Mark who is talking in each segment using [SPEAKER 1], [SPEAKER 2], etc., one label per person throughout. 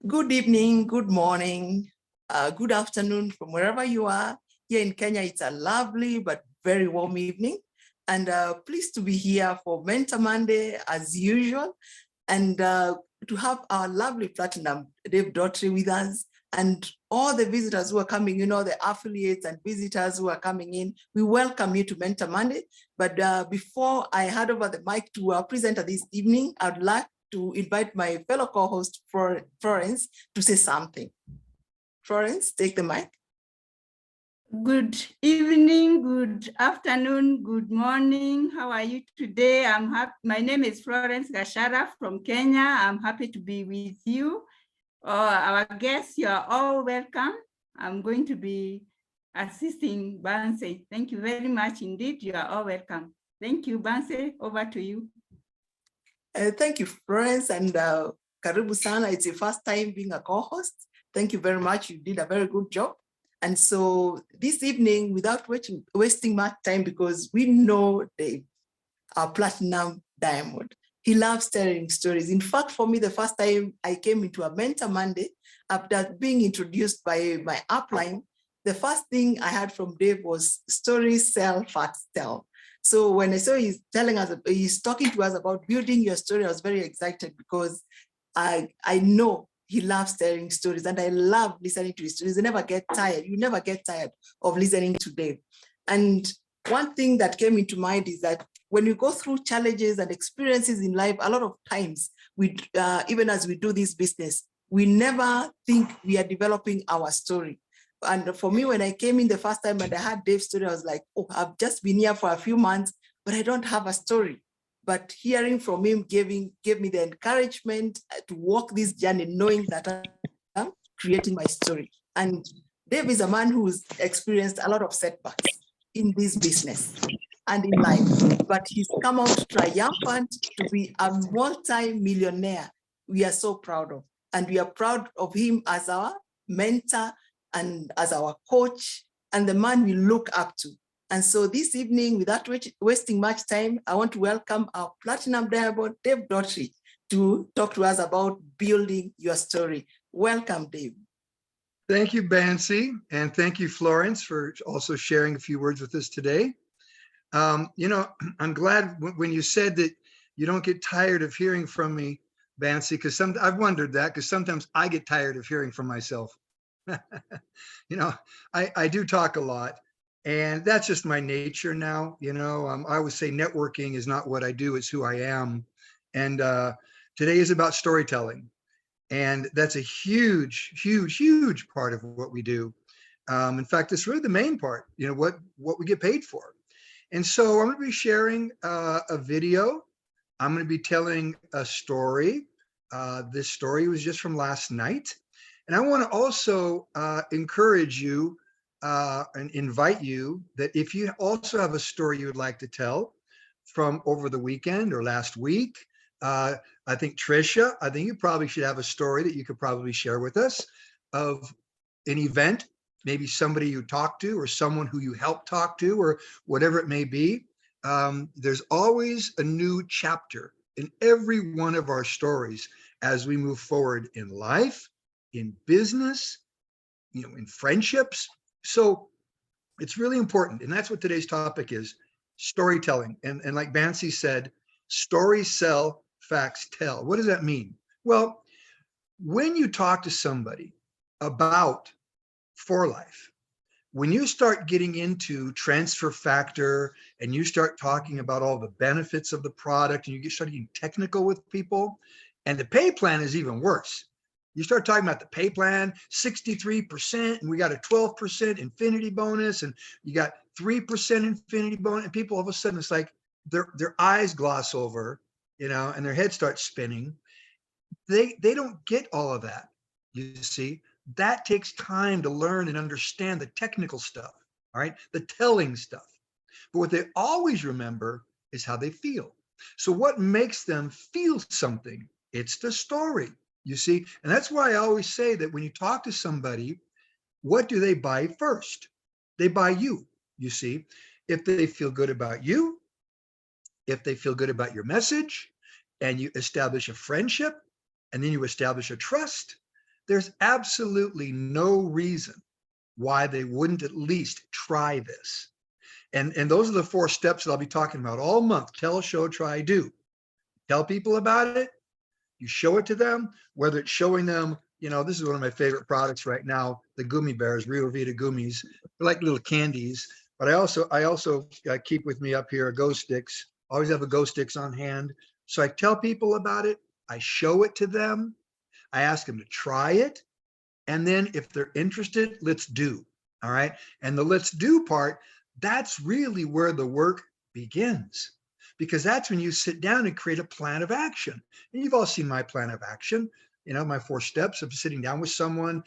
[SPEAKER 1] Good evening, good morning, good afternoon from wherever you are. Here in Kenya, it's a lovely but very warm evening. And pleased to be here for Mentor Monday as usual. And to have our lovely platinum, Dave Daughtrey, with us, and all the visitors who are coming, the affiliates and visitors who are coming in. We welcome you to Mentor Monday. But before I hand over the mic to our presenter this evening, I'd like to invite my fellow co-host, Florence, to say something. Florence, take the mic.
[SPEAKER 2] Good evening, good afternoon, good morning. How are you today? I'm happy. My name is Florence Gashara from Kenya. I'm happy to be with you. Our guests, you are all welcome. I'm going to be assisting Banse. Thank you very much indeed. You are all welcome. Thank you, Banse. Over to you.
[SPEAKER 1] Thank you, Florence, and Karibu Sana. It's your first time being a co-host. Thank you very much. You did a very good job. And so this evening, without wasting much time, because we know Dave, our platinum diamond, he loves telling stories. In fact, for me, the first time I came into a Mentor Monday, after being introduced by my upline, the first thing I heard from Dave was stories sell, facts tell. So when I saw he's talking to us about building your story, I was very excited because I know he loves telling stories and I love listening to his stories. You never get tired. You never get tired of listening to Dave. And one thing that came into mind is that when you go through challenges and experiences in life, a lot of times, even as we do this business, we never think we are developing our story. And for me, when I came in the first time and I had Dave's story, I was like, oh, I've just been here for a few months, but I don't have a story. But hearing from him gave me the encouragement to walk this journey, knowing that I'm creating my story. And Dave is a man who's experienced a lot of setbacks in this business and in life, but he's come out triumphant to be a multi-millionaire. We are so proud of, and we are proud of him as our mentor and as our coach and the man we look up to. And so this evening, without wasting much time, I want to welcome our platinum diamond, Dave Daughtrey, to talk to us about building your story. Welcome, Dave.
[SPEAKER 3] Thank you, Bansi, and thank you, Florence, for also sharing a few words with us today. I'm glad when you said that you don't get tired of hearing from me, Bansi, because I've wondered that, because sometimes I get tired of hearing from myself. I do talk a lot, and that's just my nature now. I always say networking is not what I do, it's who I am. And today is about storytelling. And that's a huge, huge, huge part of what we do. In fact, it's really the main part, what we get paid for. And so I'm going to be sharing a video. I'm going to be telling a story. This story was just from last night. And I want to also encourage you and invite you that if you also have a story you would like to tell from over the weekend or last week, I think Tricia, you probably should have a story that you could probably share with us of an event, maybe somebody you talked to or someone who you helped talk to or whatever it may be. There's always a new chapter in every one of our stories as we move forward in life, in business, in friendships. So it's really important. And that's what today's topic is, storytelling. And like Bansi said, stories sell, facts tell. What does that mean? Well, when you talk to somebody about for life, when you start getting into transfer factor and you start talking about all the benefits of the product and you start getting technical with people, and the pay plan is even worse. You start talking about the pay plan, 63%, and we got a 12% infinity bonus, and you got 3% infinity bonus, and people all of a sudden, it's like their eyes gloss over, and their head starts spinning. They don't get all of that, you see. That takes time to learn and understand the technical stuff, all right, the telling stuff. But what they always remember is how they feel. So what makes them feel something? It's the story, you see. And that's why I always say that when you talk to somebody, what do they buy first? They buy you, you see. If they feel good about you, if they feel good about your message, and you establish a friendship, and then you establish a trust, there's absolutely no reason why they wouldn't at least try this. And those are the 4 steps that I'll be talking about all month. Tell, show, try, do. Tell people about it. You show it to them, whether it's showing them, this is one of my favorite products right now, the gummy bears, Rio Vita gummies. They're like little candies. But I also keep with me up here a Go Sticks. Always have a Go Sticks on hand. So I tell people about it. I show it to them. I ask them to try it. And then if they're interested, let's do. All right. And the let's do part, that's really where the work begins, because that's when you sit down and create a plan of action. And you've all seen my plan of action, my 4 steps of sitting down with someone,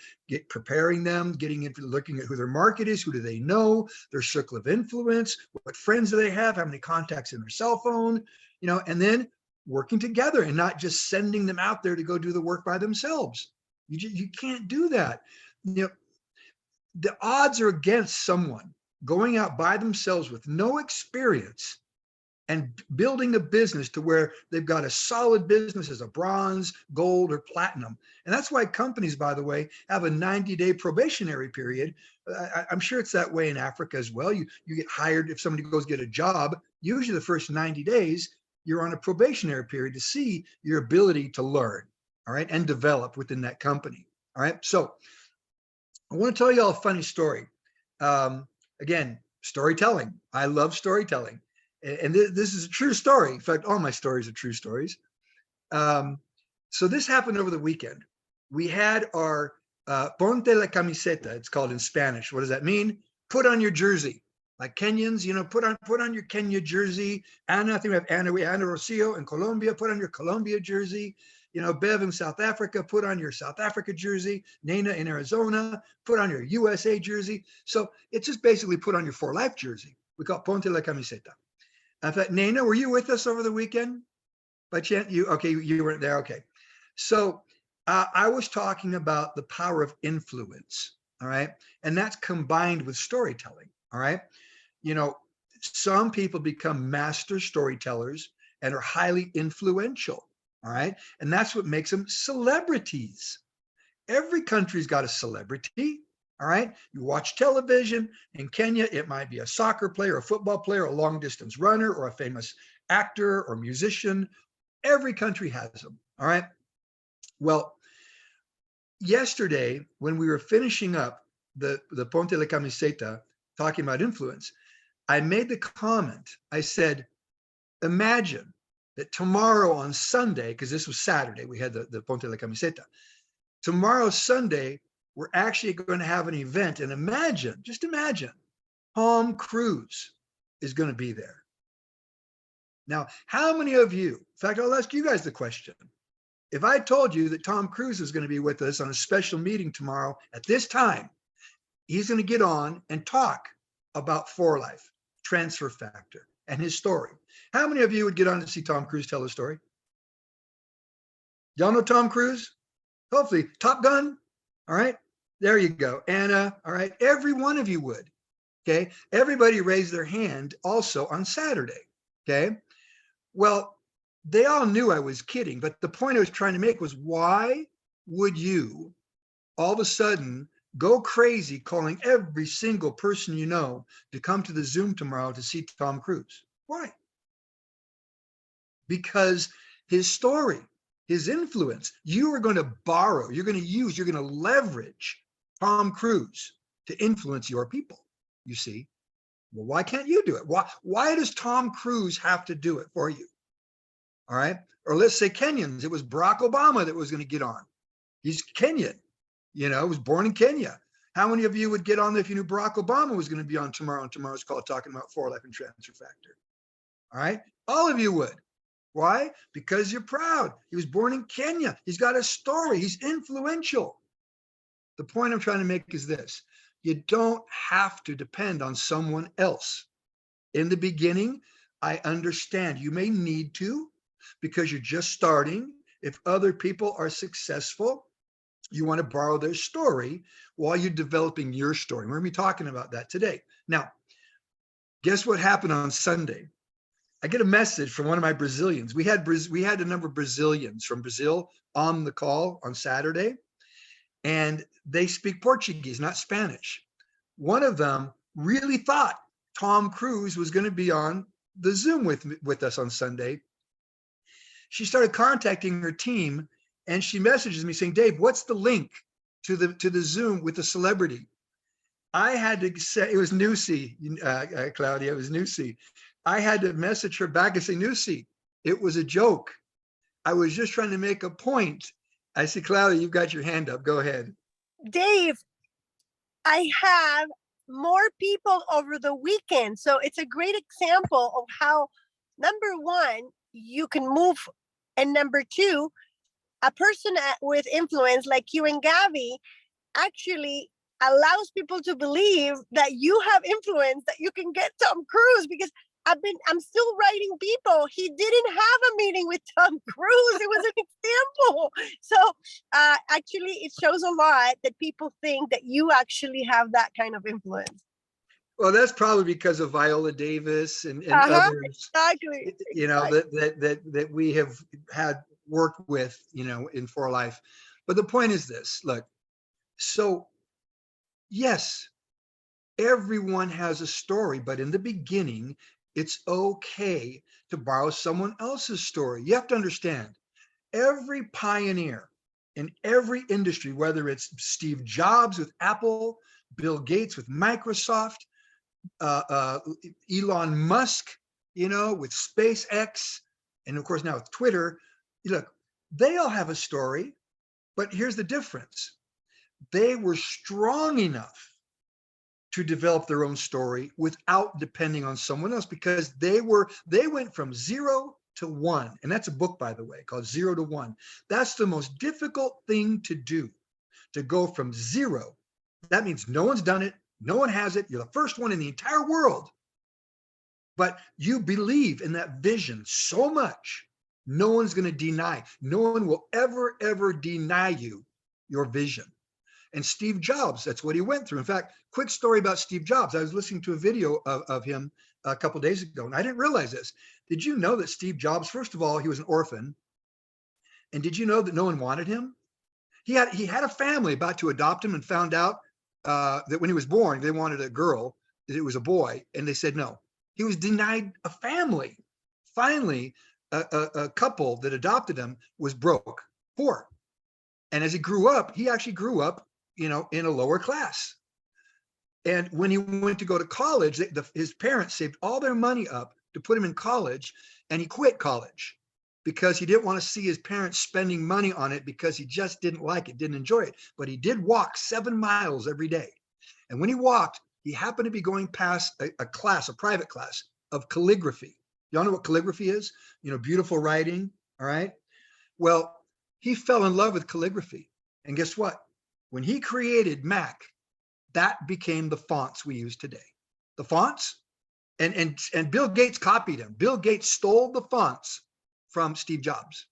[SPEAKER 3] preparing them, getting into looking at who their market is, who do they know, their circle of influence, what friends do they have, how many contacts in their cell phone, and then working together and not just sending them out there to go do the work by themselves. You can't do that. The odds are against someone going out by themselves with no experience and building a business to where they've got a solid business as a bronze, gold, or platinum. And that's why companies, by the way, have a 90-day probationary period. I'm sure it's that way in Africa as well. You get hired, if somebody goes get a job, usually the first 90 days, you're on a probationary period to see your ability to learn, all right, and develop within that company, all right? So I want to tell you all a funny story. Again, storytelling. I love storytelling. And this is a true story. In fact, all my stories are true stories. So this happened over the weekend. We had our ponte la camiseta. It's called in Spanish. What does that mean? Put on your jersey. Like Kenyans, put on your Kenya jersey. Anna, I think we have Anna Rocio in Colombia. Put on your Colombia jersey. Bev in South Africa, put on your South Africa jersey. Nana in Arizona, put on your USA jersey. So it's just basically put on your For Life jersey. We call it ponte la camiseta. In fact, Nana, were you with us over the weekend? By chance, you weren't there. Okay. So I was talking about the power of influence. All right. And that's combined with storytelling. All right. Some people become master storytellers and are highly influential. All right. And that's what makes them celebrities. Every country's got a celebrity. All right. You watch television. In Kenya, it might be a soccer player, a football player, a long distance runner, or a famous actor or musician. Every country has them. All right. Well, yesterday, when we were finishing up the Ponte la Camiseta, talking about influence, I made the comment. I said, imagine that tomorrow on Sunday, because this was Saturday, we had the Ponte la Camiseta. Tomorrow, Sunday, we're actually going to have an event. And just imagine, Tom Cruise is going to be there. Now, how many of you, in fact, I'll ask you guys the question. If I told you that Tom Cruise is going to be with us on a special meeting tomorrow at this time, he's going to get on and talk about For Life, Transfer Factor, and his story. How many of you would get on to see Tom Cruise tell his story? Y'all know Tom Cruise? Hopefully. Top Gun? All right. There you go. Anna. All right. Every one of you would. Okay. Everybody raised their hand also on Saturday. Okay. Well, they all knew I was kidding, but the point I was trying to make was, why would you all of a sudden go crazy calling every single person you know to come to the Zoom tomorrow to see Tom Cruise? Why? Because his story, his influence, you are going to borrow, you're going to leverage Tom Cruise to influence your people, you see. Well, why can't you do it? Why does Tom Cruise have to do it for you? All right. Or let's say Kenyans. It was Barack Obama that was going to get on. He's Kenyan, was born in Kenya. How many of you would get on if you knew Barack Obama was going to be on tomorrow on tomorrow's call talking about For Life and Transfer Factor? All right. All of you would. Why? Because you're proud. He was born in Kenya. He's got a story. He's influential. The point I'm trying to make is this. You don't have to depend on someone else. In the beginning, I understand you may need to because you're just starting. If other people are successful, you want to borrow their story while you're developing your story. We're going to be talking about that today. Now, guess what happened on Sunday? I get a message from one of my Brazilians. We had a number of Brazilians from Brazil on the call on Saturday. and they speak Portuguese, not Spanish. One of them really thought Tom Cruise was going to be on the Zoom with us on Sunday. She started contacting her team, and she messages me saying, Dave, what's the link to the Zoom with the celebrity? I had to say, it was Nusi, Claudia, it was Nusi. I had to message her back and say, Nusi, it was a joke. I was just trying to make a point. I said, Claudia, you've got your hand up. Go ahead.
[SPEAKER 4] Dave, I have more people over the weekend. So it's a great example of how, number one, you can move. And number two, a person with influence like you and Gabby actually allows people to believe that you have influence, that you can get Tom Cruise, because I'm still writing people. He didn't have a meeting with Tom Cruise. It was an example. So actually it shows a lot that people think that you actually have that kind of influence.
[SPEAKER 3] Well, that's probably because of Viola Davis and others,
[SPEAKER 4] exactly.
[SPEAKER 3] You know, that we have had worked with, you know, in For Life. But the point is this, look, so yes, everyone has a story, but in the beginning, it's okay to borrow someone else's story. You have to understand, every pioneer in every industry, whether it's Steve Jobs with Apple, Bill Gates with Microsoft, Elon Musk, you know, with SpaceX, and of course now with Twitter, look, they all have a story, but here's the difference. They were strong enough to develop their own story without depending on someone else, because they went from 0 to 1. And that's a book, by the way, called 0 to 1. That's the most difficult thing to do, to go from 0. That means no one's done it. No one has it. You're the first one in the entire world. But you believe in that vision so much, no one's going to deny. No one will ever deny you your vision. And Steve Jobs, that's what he went through. In fact, quick story about Steve Jobs. I was listening to a video of him a couple of days ago, and I didn't realize this. Did you know that Steve Jobs, first of all, he was an orphan. And did you know that no one wanted him? He had a family about to adopt him and found out that when he was born, they wanted a girl, that it was a boy, and they said no. He was denied a family. Finally, a couple that adopted him was broke, poor. And as he grew up, he actually grew up, you know, in a lower class. And when he went to go to college, his parents saved all their money up to put him in college, and he quit college because he didn't want to see his parents spending money on it, because he just didn't like it, didn't enjoy it. But he did walk 7 miles every day. And when he walked, he happened to be going past a class, a private class of calligraphy. Y'all know what calligraphy is? You know, beautiful writing, all right? Well, he fell in love with calligraphy. And guess what? When he created Mac, that became the fonts we use today. The fonts, and Bill Gates copied him. Bill Gates stole the fonts from Steve Jobs.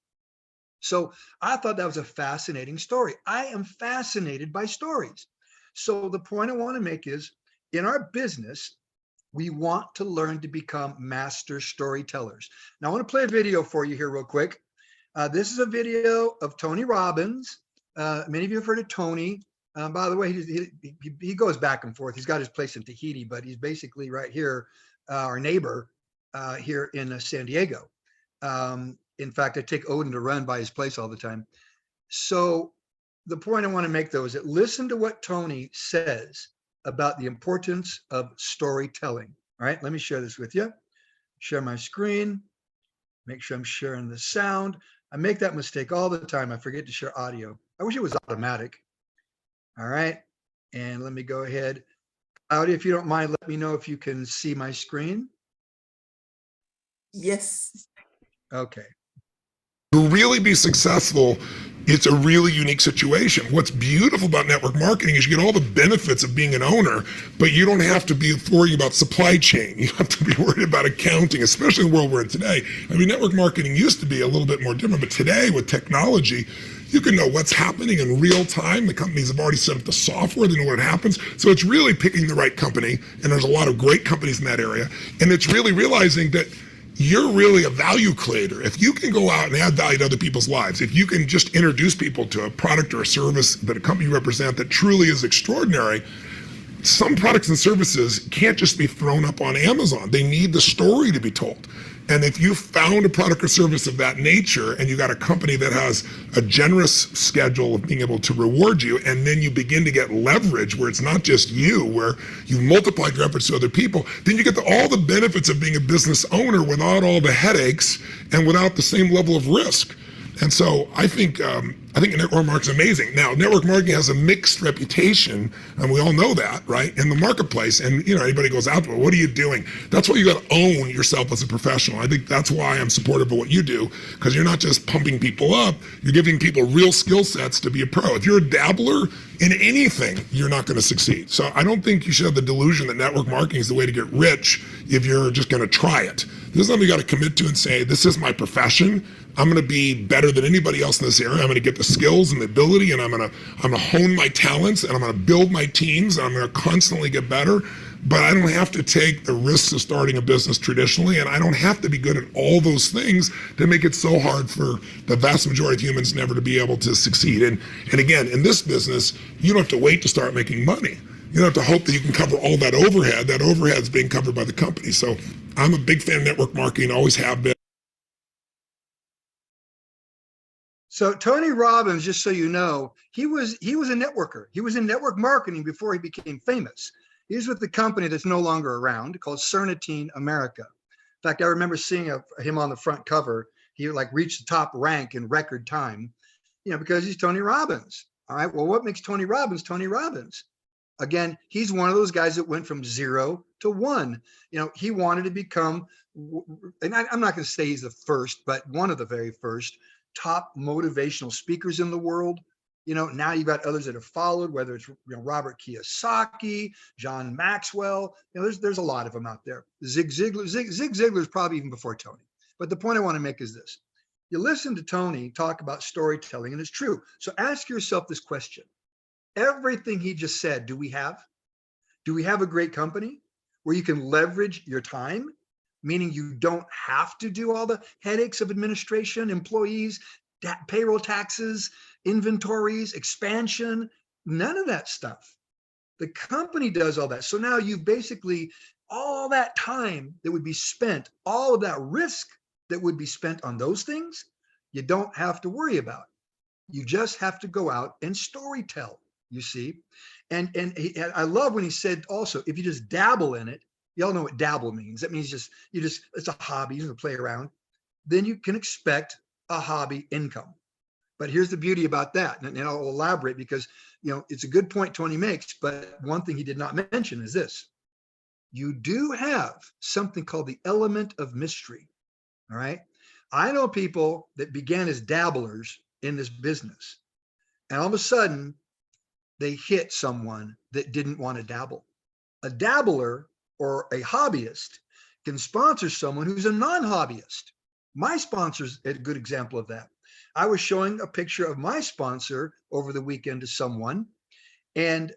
[SPEAKER 3] So I thought that was a fascinating story. I am fascinated by stories. So the point I want to make is, in our business, we want to learn to become master storytellers. Now I want to play a video for you here real quick. This is a video of Tony Robbins. Many of you have heard of Tony. By the way, he goes back and forth. He's got his place in Tahiti, but he's basically right here, our neighbor here in San Diego. In fact, I take Odin to run by his place all the time. So the point I want to make, though, is that listen to what Tony says about the importance of storytelling. All right, let me share this with you. Share my screen. Make sure I'm sharing the sound. I make that mistake all the time. I forget to share audio. I wish it was automatic. All right, and let me go ahead. Claudia, if you don't mind, let me know if you can see my screen.
[SPEAKER 1] Yes.
[SPEAKER 3] Okay.
[SPEAKER 5] To really be successful, it's a really unique situation. What's beautiful about network marketing is you get all the benefits of being an owner, but you don't have to be worrying about supply chain. You don't have to be worried about accounting, especially in the world we're in today. I mean, network marketing used to be a little bit more different, but today with technology, you can know what's happening in real time. The companies have already set up the software, they know what happens. So it's really picking the right company, and there's a lot of great companies in that area. And it's really realizing that you're really a value creator. If you can go out and add value to other people's lives, if you can just introduce people to a product or a service that a company you represent that truly is extraordinary, some products and services can't just be thrown up on Amazon. They need the story to be told. And if you found a product or service of that nature and you got a company that has a generous schedule of being able to reward you, and then you begin to get leverage where it's not just you, where you've multiplied your efforts to other people, then you get all the benefits of being a business owner without all the headaches and without the same level of risk. And so I think network marketing is amazing. Now, network marketing has a mixed reputation, and we all know that, right, in the marketplace. And anybody goes out to it, what are you doing? That's why you got to own yourself as a professional. I think that's why I'm supportive of what you do, because you're not just pumping people up, you're giving people real skill sets to be a pro. If you're a dabbler in anything, you're not going to succeed. So I don't think you should have the delusion that network marketing is the way to get rich if you're just going to try it. This is something you got to commit to and say, this is my profession. I'm going to be better than anybody else in this area. I'm going to get the skills and the ability, and I'm going to hone my talents, and I'm going to build my teams, and I'm going to constantly get better. But I don't have to take the risks of starting a business traditionally, and I don't have to be good at all those things to make it so hard for the vast majority of humans never to be able to succeed. And again, in this business, you don't have to wait to start making money. You don't have to hope that you can cover all that overhead. That overhead is being covered by the company. So I'm a big fan of network marketing, always have been.
[SPEAKER 3] So Tony Robbins, just so you know, he was a networker. He was in network marketing before he became famous. He's with the company that's no longer around called Cernitine America. In fact, I remember seeing him on the front cover. He reached the top rank in record time, because he's Tony Robbins. All right. Well, what makes Tony Robbins Tony Robbins? Again, he's one of those guys that went from 0 to 1. He wanted to become, and I'm not going to say he's the first, but one of the very first top motivational speakers in the world. Now you've got others that have followed, whether it's Robert Kiyosaki, John Maxwell. There's a lot of them out there. Zig Ziglar. Zig Ziglar is probably even before Tony. But the point I want to make is this: you listen to Tony talk about storytelling, and it's true. So ask yourself this question: everything he just said, do we have? Do we have a great company where you can leverage your time? Meaning you don't have to do all the headaches of administration, employees, payroll taxes, inventories, expansion, none of that stuff. The company does all that. So now you've basically, all that time that would be spent, all of that risk that would be spent on those things, you don't have to worry about. You just have to go out and storytell, you see? And I love when he said also, if you just dabble in it, y'all know what dabble means. That means it's a hobby, you play around. Then you can expect a hobby income. But here's the beauty about that, and I'll elaborate because it's a good point Tony makes. But one thing he did not mention is this: you do have something called the element of mystery. All right, I know people that began as dabblers in this business, and all of a sudden they hit someone that didn't want to dabble. A dabbler or a hobbyist can sponsor someone who's a non-hobbyist. My sponsor's a good example of that. I was showing a picture of my sponsor over the weekend to someone, and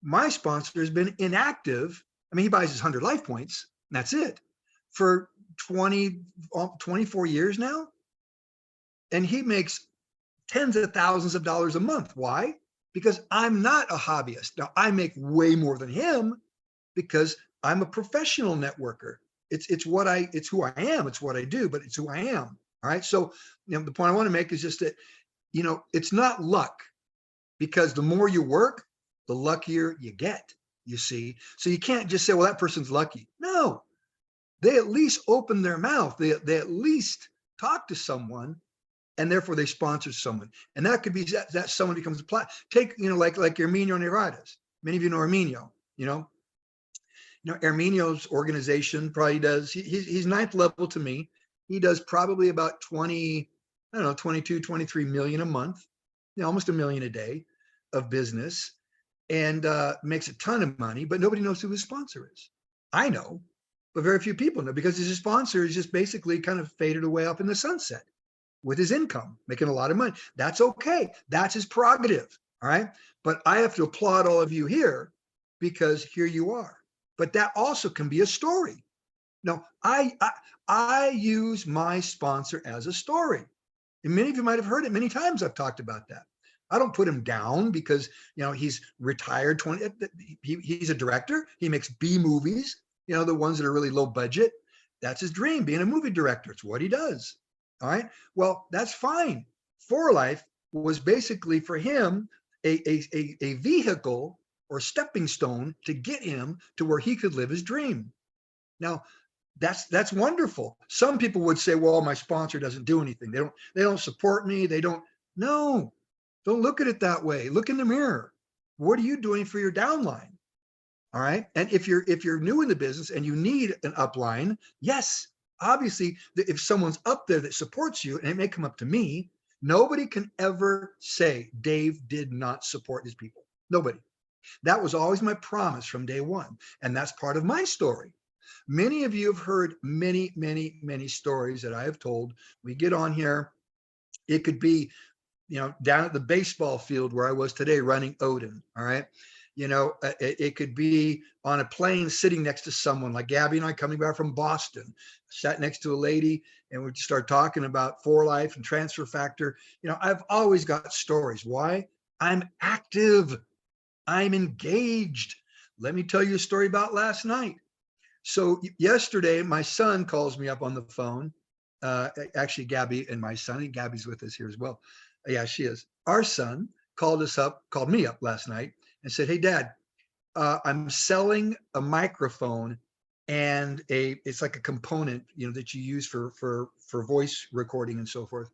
[SPEAKER 3] my sponsor has been inactive. I mean, he buys his 100 life points, and that's it, for 24 years now. And he makes tens of thousands of dollars a month. Why? Because I'm not a hobbyist. Now, I make way more than him because I'm a professional networker. It's who I am. It's what I do, but it's who I am. All right. So, the point I want to make is just that, it's not luck, because the more you work, the luckier you get, you see. So you can't just say, well, that person's lucky. No, they at least open their mouth. They at least talk to someone, and therefore they sponsor someone. And that could be that someone becomes a take, like Herminio Nevada's. Many of you know Herminio, Herminio's organization probably does, he's ninth level to me. He does probably about 22, 23 million a month, almost $1 million a day of business, and makes a ton of money, but nobody knows who his sponsor is. I know, but very few people know, because his sponsor is just basically kind of faded away up in the sunset with his income, making a lot of money. That's okay. That's his prerogative. All right. But I have to applaud all of you here, because here you are. But that also can be a story. No, I use my sponsor as a story. And many of you might have heard it many times. I've talked about that. I don't put him down because, he's retired 20, he's a director. He makes B movies, the ones that are really low budget. That's his dream, being a movie director. It's what he does. All right. Well, that's fine. For Life was basically for him a vehicle or stepping stone to get him to where he could live his dream. Now, that's wonderful. Some people would say, well, my sponsor doesn't do anything. They don't support me. No, don't look at it that way. Look in the mirror. What are you doing for your downline? All right. And if you're new in the business and you need an upline, yes, obviously, if someone's up there that supports you, and it may come up to me, nobody can ever say Dave did not support his people. Nobody. That was always my promise from day one. And that's part of my story. Many of you have heard many, many, many stories that I have told. We get on here. It could be, down at the baseball field where I was today running Odin. All right. It could be on a plane sitting next to someone like Gabby and I coming back from Boston, sat next to a lady and we start talking about For Life and Transfer Factor. I've always got stories. Why? I'm active. I'm engaged. Let me tell you a story about last night. So yesterday, my son calls me up on the phone. Actually, Gabby and my son, and Gabby's with us here as well. Yeah, she is. Our son called me up last night and said, hey, Dad, I'm selling a microphone and it's like a component, that you use for voice recording and so forth.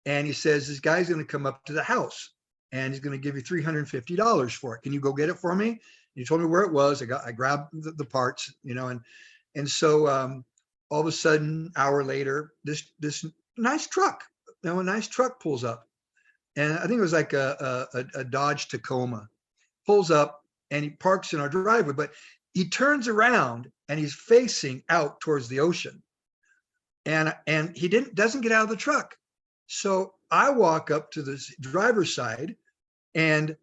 [SPEAKER 3] And he says, this guy's going to come up to the house and he's going to give you $350 for it. Can you go get it for me? He told me where it was. I grabbed the parts, and so all of a sudden, an hour later, this nice truck, a nice truck pulls up, and I think it was like a Dodge Tacoma, pulls up and he parks in our driveway, but he turns around and he's facing out towards the ocean, and he doesn't get out of the truck. So I walk up to the driver's side, and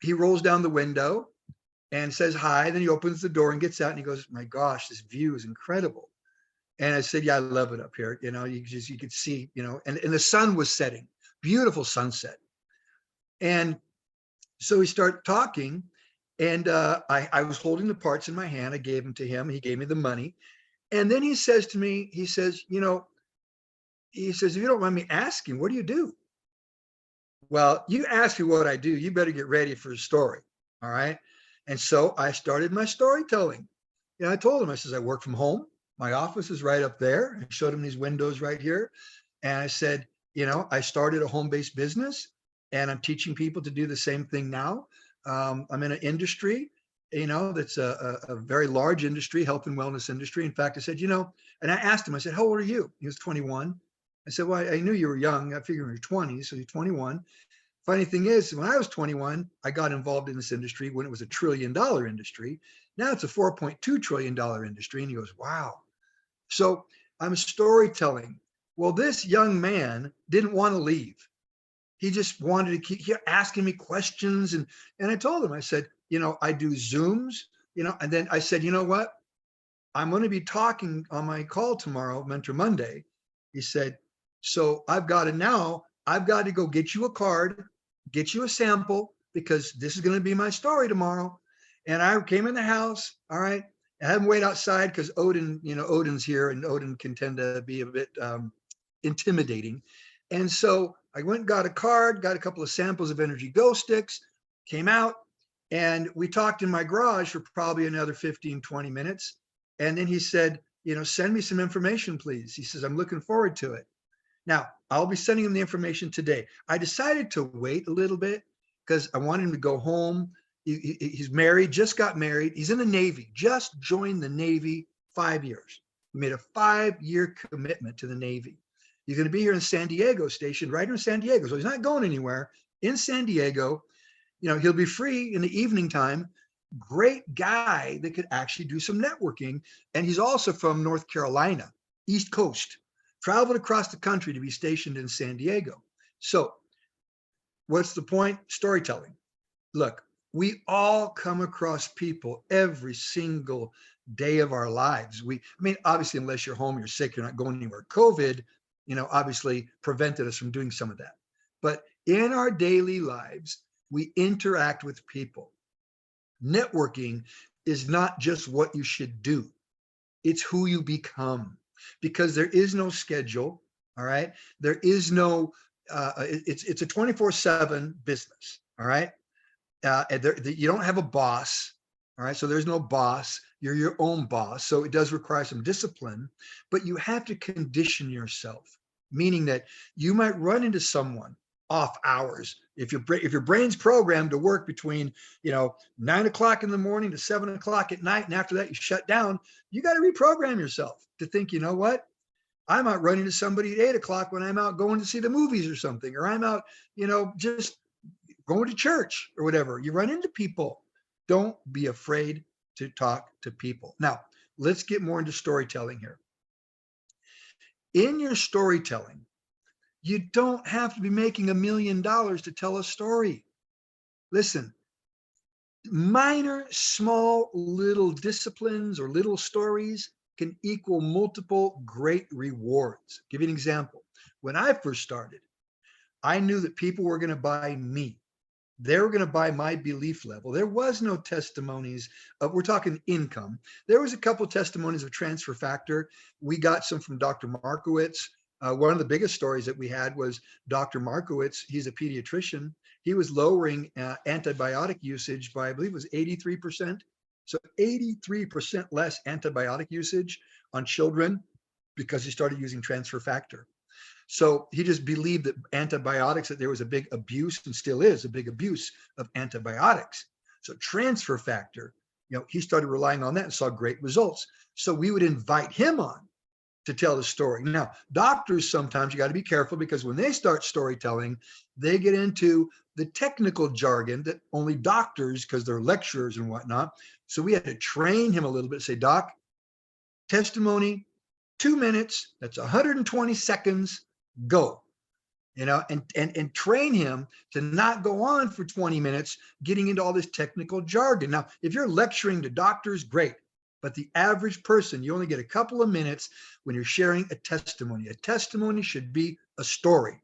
[SPEAKER 3] he rolls down the window and says hi. Then he opens the door and gets out and he goes, my gosh, this view is incredible. And I said, yeah, I love it up here. You could see, and the sun was setting, beautiful sunset. And so we start talking, and I was holding the parts in my hand. I gave them to him. He gave me the money. And then he says to me, he says, if you don't mind me asking, what do you do? Well, you ask me what I do, you better get ready for a story. All right. And so I started my storytelling. I told him, I says, I work from home. My office is right up there. I showed him these windows right here. And I said, I started a home-based business and I'm teaching people to do the same thing now. I'm in an industry, that's a very large industry, health and wellness industry. In fact, I said, and I asked him, I said, how old are you? He was 21. I said, well, I knew you were young. I figured you're 20, so you're 21. Funny thing is, when I was 21, I got involved in this industry when it was $1 trillion industry. Now it's a $4.2 trillion industry. And he goes, wow. So I'm storytelling. Well, this young man didn't want to leave. He just wanted to keep asking me questions. And I told him, I said, I do Zooms, and then I said, you know what? I'm going to be talking on my call tomorrow, Mentor Monday. He said, so I've got to go get you a card, get you a sample, because this is going to be my story tomorrow. And I came in the house. All right. I had him wait outside because Odin's here, and Odin can tend to be a bit intimidating. And so I went and got a card, got a couple of samples of Energy Go sticks, came out, and we talked in my garage for probably another 15, 20 minutes. And then he said, send me some information, please. He says, I'm looking forward to it. Now, I'll be sending him the information today. I decided to wait a little bit because I wanted him to go home. He's married, just got married. He's in the Navy, just joined the Navy 5 years. He made a 5-year commitment to the Navy. He's going to be here in San Diego, stationed right here in San Diego. So he's not going anywhere. In San Diego, he'll be free in the evening time. Great guy that could actually do some networking. And he's also from North Carolina, East Coast. Traveled across the country to be stationed in San Diego. So what's the point? Storytelling. Look, We all come across people every single day of our lives. I mean, obviously, unless you're home, you're sick, you're not going anywhere. COVID, obviously prevented us from doing some of that. But in our daily lives, we interact with people. Networking is not just what you should do, it's who you become, because there is no schedule. All right. There is no, it's a 24/7 business. All right. You don't have a boss. All right. So there's no boss. You're your own boss. So it does require some discipline, but you have to condition yourself, meaning that you might run into someone off hours. If your brain's programmed to work between 9 o'clock in the morning to 7 o'clock at night, and after that you shut down, you got to reprogram yourself to think, you know what? I might run into somebody at 8 o'clock when I'm out going to see the movies or something, or I'm out, just going to church or whatever. You run into people. Don't be afraid to talk to people. Now, let's get more into storytelling here. In your storytelling, you don't have to be making $1 million to tell a story. Listen, minor, small, little disciplines or little stories can equal multiple great rewards. Give you an example. When I first started, I knew that people were going to buy me. They were going to buy my belief level. There was no testimonies of, we're talking income. There was a couple testimonies of transfer factor. We got some from Dr. Markowitz. One of the biggest stories that we had was Dr. Markowitz. He's a pediatrician. He was lowering antibiotic usage by, I believe it was 83%. So 83% less antibiotic usage on children because he started using transfer factor. So he just believed that antibiotics, that there was a big abuse, and still is a big abuse of antibiotics. So transfer factor, he started relying on that and saw great results. So we would invite him on to tell the story. Now, doctors, sometimes you got to be careful, because when they start storytelling, they get into the technical jargon that only doctors, because they're lecturers and whatnot. So we had to train him a little bit, say, Doc, testimony, 2 minutes, that's 120 seconds, go. And train him to not go on for 20 minutes getting into all this technical jargon. Now, if you're lecturing to doctors, great. But the average person, you only get a couple of minutes when you're sharing a testimony. A testimony should be a story.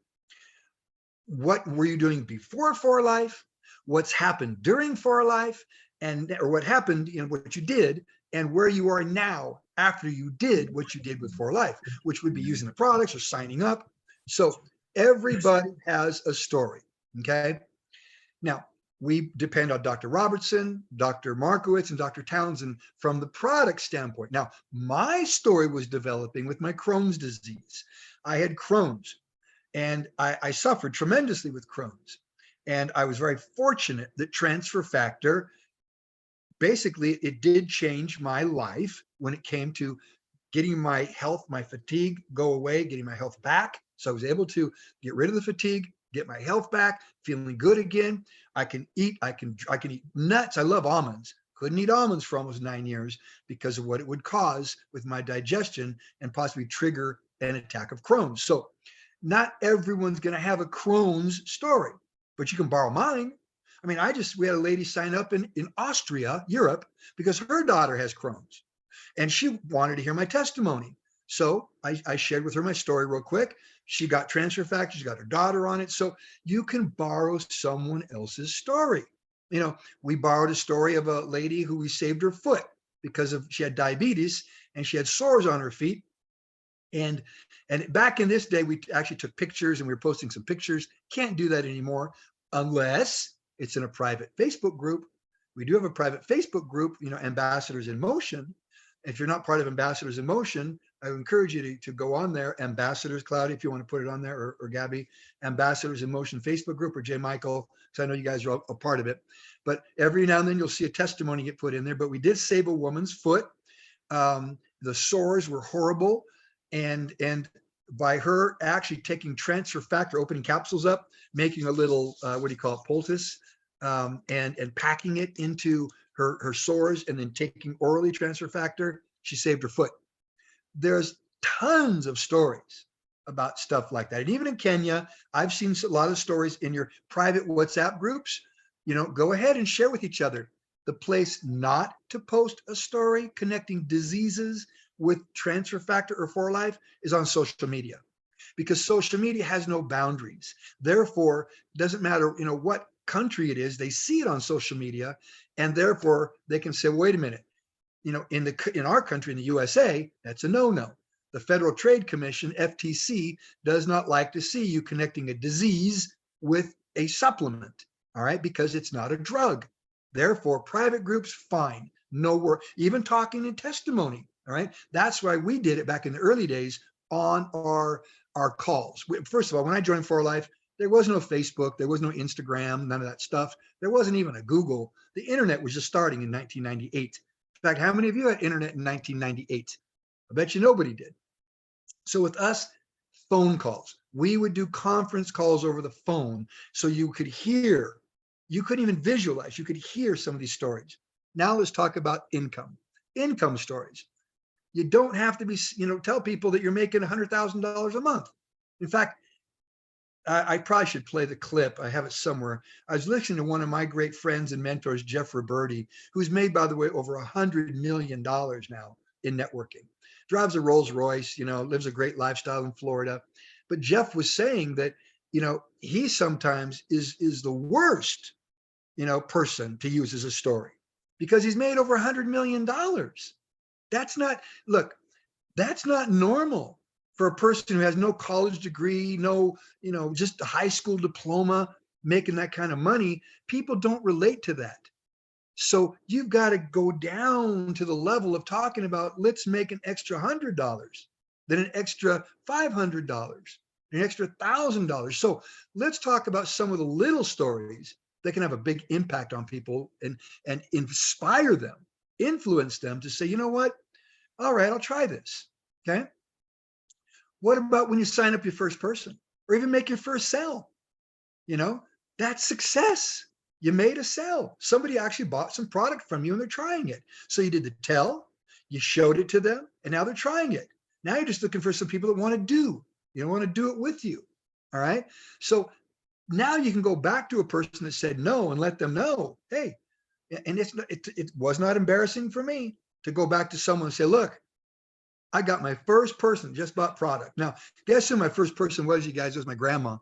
[SPEAKER 3] What were you doing before For Life? What's happened during For Life? Or what happened, what you did, and where you are now after you did what you did with For Life, which would be using the products or signing up. So everybody has a story, okay? Now, we depend on Dr. Robertson, Dr. Markowitz, and Dr. Townsend from the product standpoint. Now, my story was developing with my Crohn's disease. I had Crohn's, and I suffered tremendously with Crohn's. And I was very fortunate that transfer factor, basically, it did change my life when it came to getting my health, my fatigue go away, getting my health back. So I was able to get rid of the fatigue, get my health back, feeling good again. I can eat nuts. I love almonds. Couldn't eat almonds for almost 9 years because of what it would cause with my digestion and possibly trigger an attack of Crohn's. So not everyone's going to have a Crohn's story, but you can borrow mine. I mean, we had a lady sign up in Austria, Europe, because her daughter has Crohn's, and she wanted to hear my testimony. So I shared with her my story real quick. She got transfer factor. She's got her daughter on it. So you can borrow someone else's story. We borrowed a story of a lady who we saved her foot because she had diabetes and she had sores on her feet. And back in this day, we actually took pictures and we were posting some pictures. Can't do that anymore unless it's in a private Facebook group. We do have a private Facebook group, Ambassadors in Motion. If you're not part of Ambassadors in Motion, I would encourage you to go on there, Ambassadors, Claudia, if you want to put it on there, or Gabby, Ambassadors in Motion Facebook group, or J. Michael, because I know you guys are a part of it. But every now and then you'll see a testimony get put in there. But we did save a woman's foot. The sores were horrible. And by her actually taking transfer factor, opening capsules up, making a little, poultice, and packing it into her sores, and then taking orally transfer factor, she saved her foot. There's tons of stories about stuff like that. And even in Kenya, I've seen a lot of stories in your private WhatsApp groups. Go ahead and share with each other. The place not to post a story connecting diseases with transfer factor or for life is on social media, because social media has no boundaries. Therefore, it doesn't matter, what country it is, they see it on social media, and therefore they can say, wait a minute, in our country, in the USA, that's a no-no. The Federal Trade Commission, FTC, does not like to see you connecting a disease with a supplement, all right, because it's not a drug. Therefore, private groups, fine, no work, even talking in testimony, all right? That's why we did it back in the early days on our calls. First of all, when I joined For Life, there was no Facebook, there was no Instagram, none of that stuff. There wasn't even a Google. The internet was just starting in 1998. In fact, how many of you had internet in 1998? I bet you nobody did. So with us, phone calls. We would do conference calls over the phone so you could hear. You couldn't even visualize. You could hear some of these stories. Now let's talk about income stories. You don't have to be, tell people that you're making $100,000 a month. In fact, I probably should play the clip. I have it somewhere. I was listening to one of my great friends and mentors, Jeff Roberti, who's made, by the way, over $100 million now in networking. Drives a Rolls Royce, lives a great lifestyle in Florida. But Jeff was saying that, he sometimes is the worst, person to use as a story, because he's made over $100 million. That's not normal for a person who has no college degree, no, just a high school diploma, making that kind of money. People don't relate to that. So you've got to go down to the level of talking about, let's make an extra $100, then an extra $500, an extra $1,000. So let's talk about some of the little stories that can have a big impact on people and inspire them, influence them to say, you know what? All right, I'll try this. Okay. What about when you sign up your first person or even make your first sale? That's success. You made a sale. Somebody actually bought some product from you and they're trying it. So you did the tell, you showed it to them, and now they're trying it. Now you're just looking for some people that want to do. You want to do it with you. All right. So now you can go back to a person that said no and let them know, hey, and it was not embarrassing for me to go back to someone and say, look, I got my first person just bought product. Now, guess who my first person was, you guys? It was my grandma.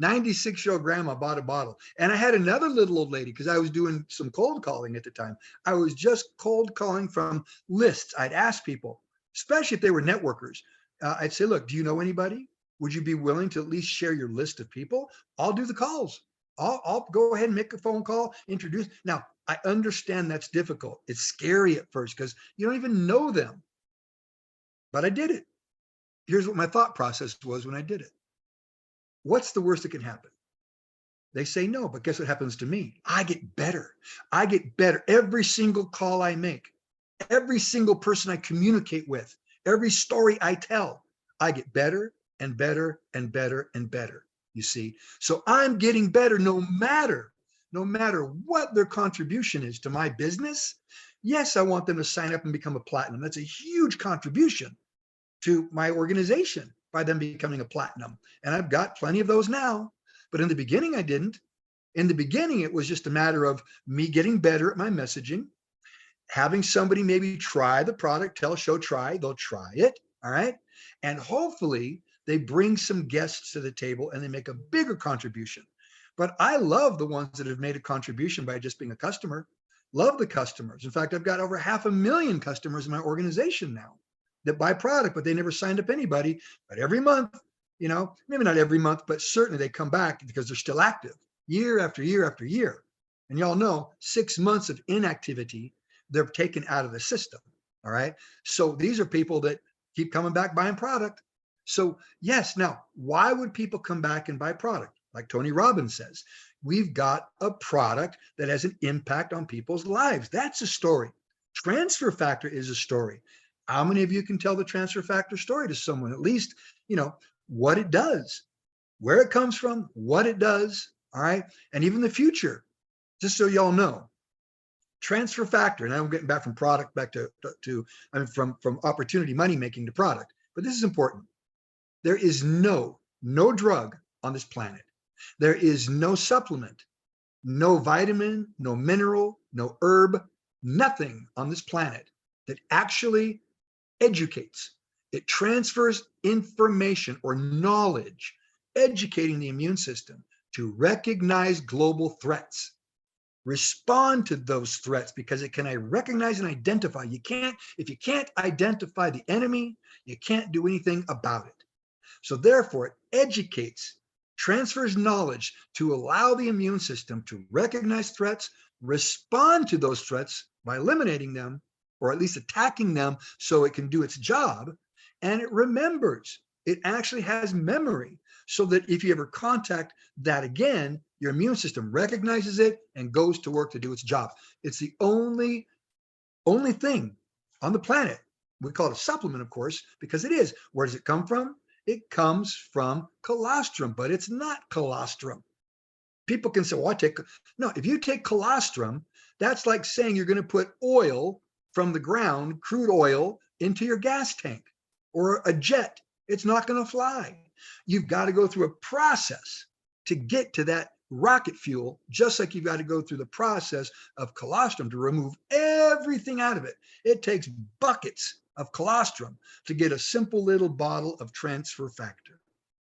[SPEAKER 3] 96-year-old grandma bought a bottle. And I had another little old lady, because I was doing some cold calling at the time. I was just cold calling from lists. I'd ask people, especially if they were networkers. I'd say, look, do you know anybody? Would you be willing to at least share your list of people? I'll do the calls. I'll go ahead and make a phone call, introduce. Now, I understand that's difficult. It's scary at first because you don't even know them. But I did it. Here's what my thought process was when I did it. What's the worst that can happen? They say no, but guess what happens to me? I get better. I get better every single call I make, every single person I communicate with, every story I tell. I get better and better and better and better, you see. So I'm getting better no matter what their contribution is to my business. Yes, I want them to sign up and become a platinum. That's a huge contribution to my organization by them becoming a platinum. And I've got plenty of those now. But in the beginning, I didn't. In the beginning, it was just a matter of me getting better at my messaging, having somebody maybe try the product, tell, show, try. They'll try it. All right. And hopefully they bring some guests to the table and they make a bigger contribution. But I love the ones that have made a contribution by just being a customer. Love the customers. In fact, I've got over 500,000 customers in my organization now that buy product, but they never signed up anybody. But every month, maybe not every month, but certainly they come back because they're still active year after year after year. And y'all know 6 months of inactivity, they're taken out of the system. All right. So these are people that keep coming back buying product. So yes, now, why would people come back and buy product? Like Tony Robbins says, we've got a product that has an impact on people's lives. That's a story. Transfer factor is a story. How many of you can tell the transfer factor story to someone? At least, what it does, where it comes from, what it does. All right. And even the future, just so y'all know, transfer factor. And I'm getting back from product back from opportunity money making to product. But this is important. There is no drug on this planet. There is no supplement, no vitamin, no mineral, no herb, nothing on this planet that actually educates. It transfers information or knowledge, educating the immune system to recognize global threats, respond to those threats, because it can recognize and identify. If you can't identify the enemy, you can't do anything about it. So therefore, it educates, transfers knowledge to allow the immune system to recognize threats, respond to those threats by eliminating them, or at least attacking them so it can do its job. And it remembers. It actually has memory, so that if you ever contact that again, your immune system recognizes it and goes to work to do its job. It's the only thing on the planet. We call it a supplement, of course, because it is. Where does it come from? It comes from colostrum, but it's not colostrum. People can say, well, no, if you take colostrum, that's like saying you're going to put oil from the ground, crude oil, into your gas tank or a jet. It's not going to fly. You've got to go through a process to get to that rocket fuel, just like you've got to go through the process of colostrum to remove everything out of it. It takes buckets of colostrum to get a simple little bottle of transfer factor.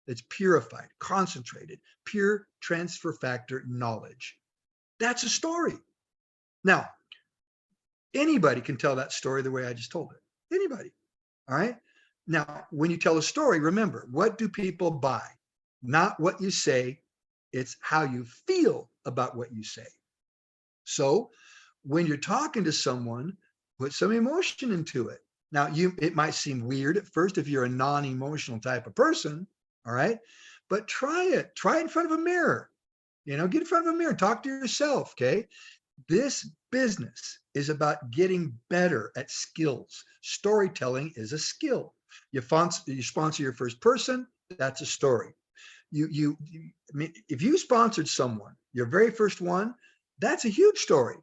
[SPEAKER 3] It's purified, concentrated, pure transfer factor knowledge. That's a story. Now, anybody can tell that story the way I just told it. Anybody. All right. Now, when you tell a story, remember, what do people buy? Not what you say, it's how you feel about what you say. So when you're talking to someone, put some emotion into it. Now, it might seem weird at first if you're a non-emotional type of person, all right? But try it. Try it in front of a mirror. Get in front of a mirror, talk to yourself, okay? This business is about getting better at skills. Storytelling is a skill. You sponsor your first person, that's a story. If you sponsored someone, your very first one, that's a huge story.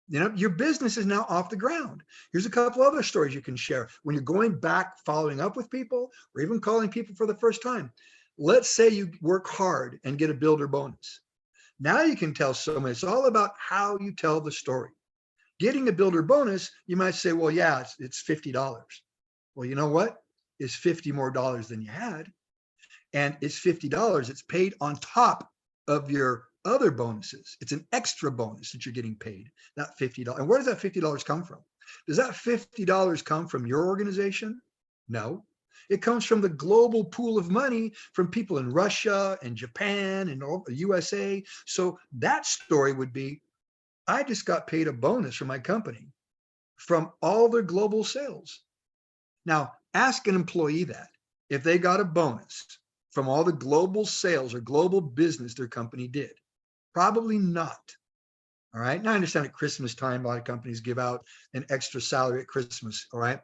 [SPEAKER 3] Your business is now off the ground. Here's a couple other stories you can share when you're going back, following up with people, or even calling people for the first time. Let's say you work hard and get a builder bonus. Now you can tell someone. It's all about how you tell the story. Getting a builder bonus, you might say, well, yeah, it's $50. Well, you know what? It's $50 more than you had. And it's $50. It's paid on top of your other bonuses. It's an extra bonus that you're getting paid, not $50. And where does that $50 come from? Does that $50 come from your organization? No. It comes from the global pool of money from people in Russia and Japan and the USA. So that story would be, I just got paid a bonus from my company from all their global sales. Now, ask an employee that if they got a bonus from all the global sales or global business their company did. Probably not. All right. Now I understand at Christmas time, a lot of companies give out an extra salary at Christmas. All right.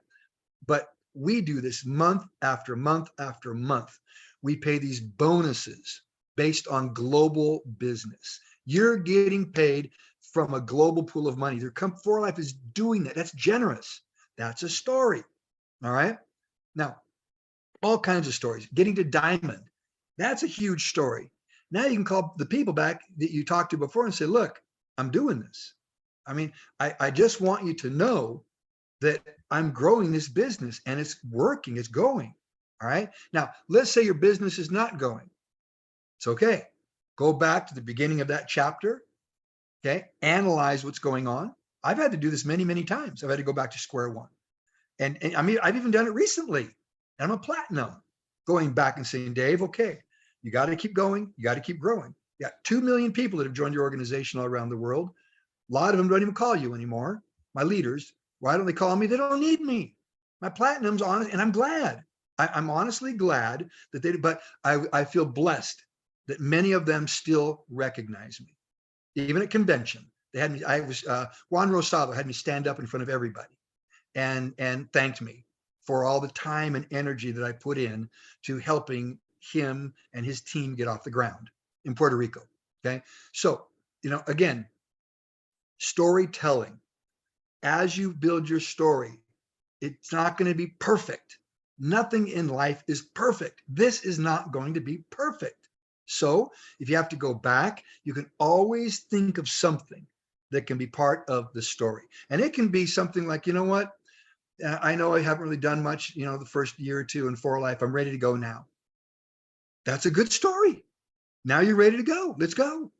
[SPEAKER 3] But we do this month after month after month. We pay these bonuses based on global business. You're getting paid from a global pool of money. Their For Life is doing that. That's generous. That's a story. All right. Now, all kinds of stories. Getting to diamond. That's a huge story. Now you can call the people back that you talked to before and say, look, I'm doing this. I mean, I just want you to know that I'm growing this business and it's working, it's going. All right. Now, let's say your business is not going. It's okay. Go back to the beginning of that chapter. Okay. Analyze what's going on. I've had to do this many, many times. I've had to go back to square one. And I mean, I've even done it recently. I'm a platinum, going back and saying, Dave, okay, you got to keep going. You got to keep growing. You got 2 million people that have joined your organization all around the world. A lot of them don't even call you anymore. My leaders, why don't they call me? They don't need me. My platinum's honest, and I'm glad. I'm honestly glad that they, but I feel blessed that many of them still recognize me. Even at convention, they had me, Juan Rosado had me stand up in front of everybody and thanked me for all the time and energy that I put in to helping him and his team get off the ground in Puerto Rico. Okay. So, again, storytelling, as you build your story, it's not going to be perfect. Nothing in life is perfect. This is not going to be perfect. So if you have to go back, you can always think of something that can be part of the story. And it can be something like, you know what? I know I haven't really done much, the first year or two in For Life. I'm ready to go now. That's a good story. Now you're ready to go. Let's go.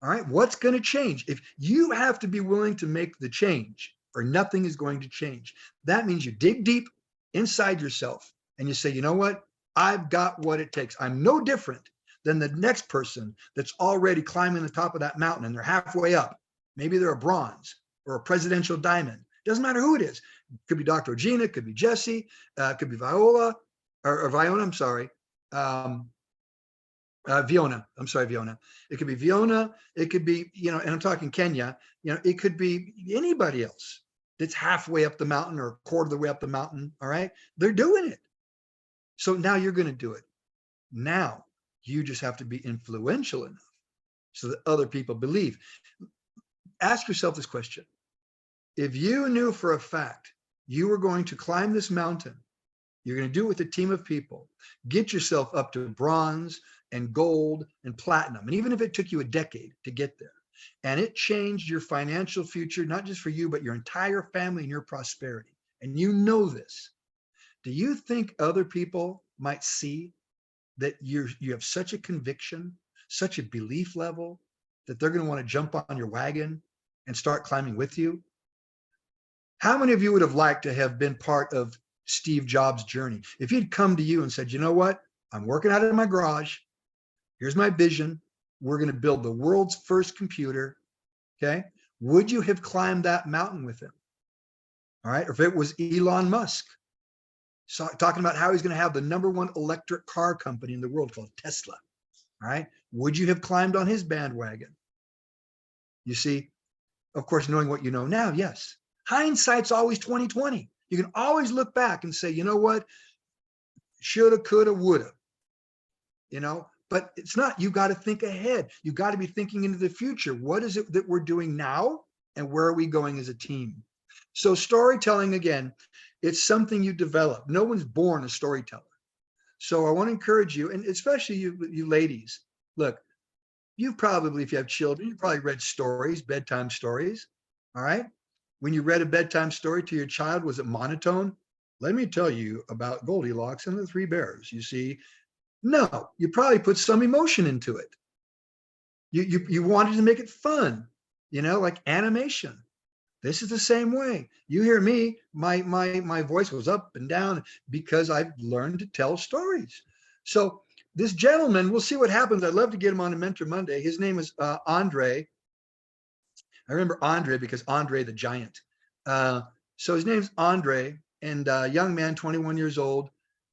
[SPEAKER 3] All right. What's going to change? If you have to be willing to make the change, or nothing is going to change, that means you dig deep inside yourself and you say, you know what? I've got what it takes. I'm no different than the next person that's already climbing the top of that mountain and they're halfway up. Maybe they're a bronze or a presidential diamond. Doesn't matter who it is. It could be Dr. Regina, it could be Jesse, it could be Viola, or Viona, I'm sorry. Viona, I'm sorry, Viona. It could be Viona, it could be, and I'm talking Kenya, it could be anybody else that's halfway up the mountain or a quarter of the way up the mountain, all right? They're doing it. So now you're going to do it. Now you just have to be influential enough so that other people believe. Ask yourself this question. If you knew for a fact you were going to climb this mountain, you're going to do it with a team of people, get yourself up to bronze and gold and platinum. And even if it took you a decade to get there, and it changed your financial future, not just for you, but your entire family and your prosperity, and you know this, do you think other people might see that you have such a conviction, such a belief level, that they're going to want to jump on your wagon and start climbing with you? How many of you would have liked to have been part of Steve Jobs' journey? If he'd come to you and said, you know what? I'm working out of my garage. Here's my vision. We're going to build the world's first computer. Okay. Would you have climbed that mountain with him? All right. Or if it was Elon Musk talking about how he's going to have the #1 electric car company in the world called Tesla. All right. Would you have climbed on his bandwagon? You see, of course, knowing what you know now, yes. Hindsight's always 20/20. You can always look back and say, you know what? Shoulda, coulda, woulda. But it's not. You got to think ahead. You got to be thinking into the future. What is it that we're doing now? And where are we going as a team? So storytelling, again, it's something you develop. No one's born a storyteller. So I want to encourage you, and especially you ladies, look, you've probably, if you have children, you've probably read stories, bedtime stories. All right. When you read a bedtime story to your child, was it monotone? Let me tell you about Goldilocks and the 3 bears. You see, no, you probably put some emotion into it. You wanted to make it fun, like animation. This is the same way. You hear me, my voice goes up and down because I've learned to tell stories. So this gentleman, we'll see what happens. I'd love to get him on a Mentor Monday. His name is Andre. I remember Andre because Andre the Giant. So his name's Andre, and young man, 21 years old.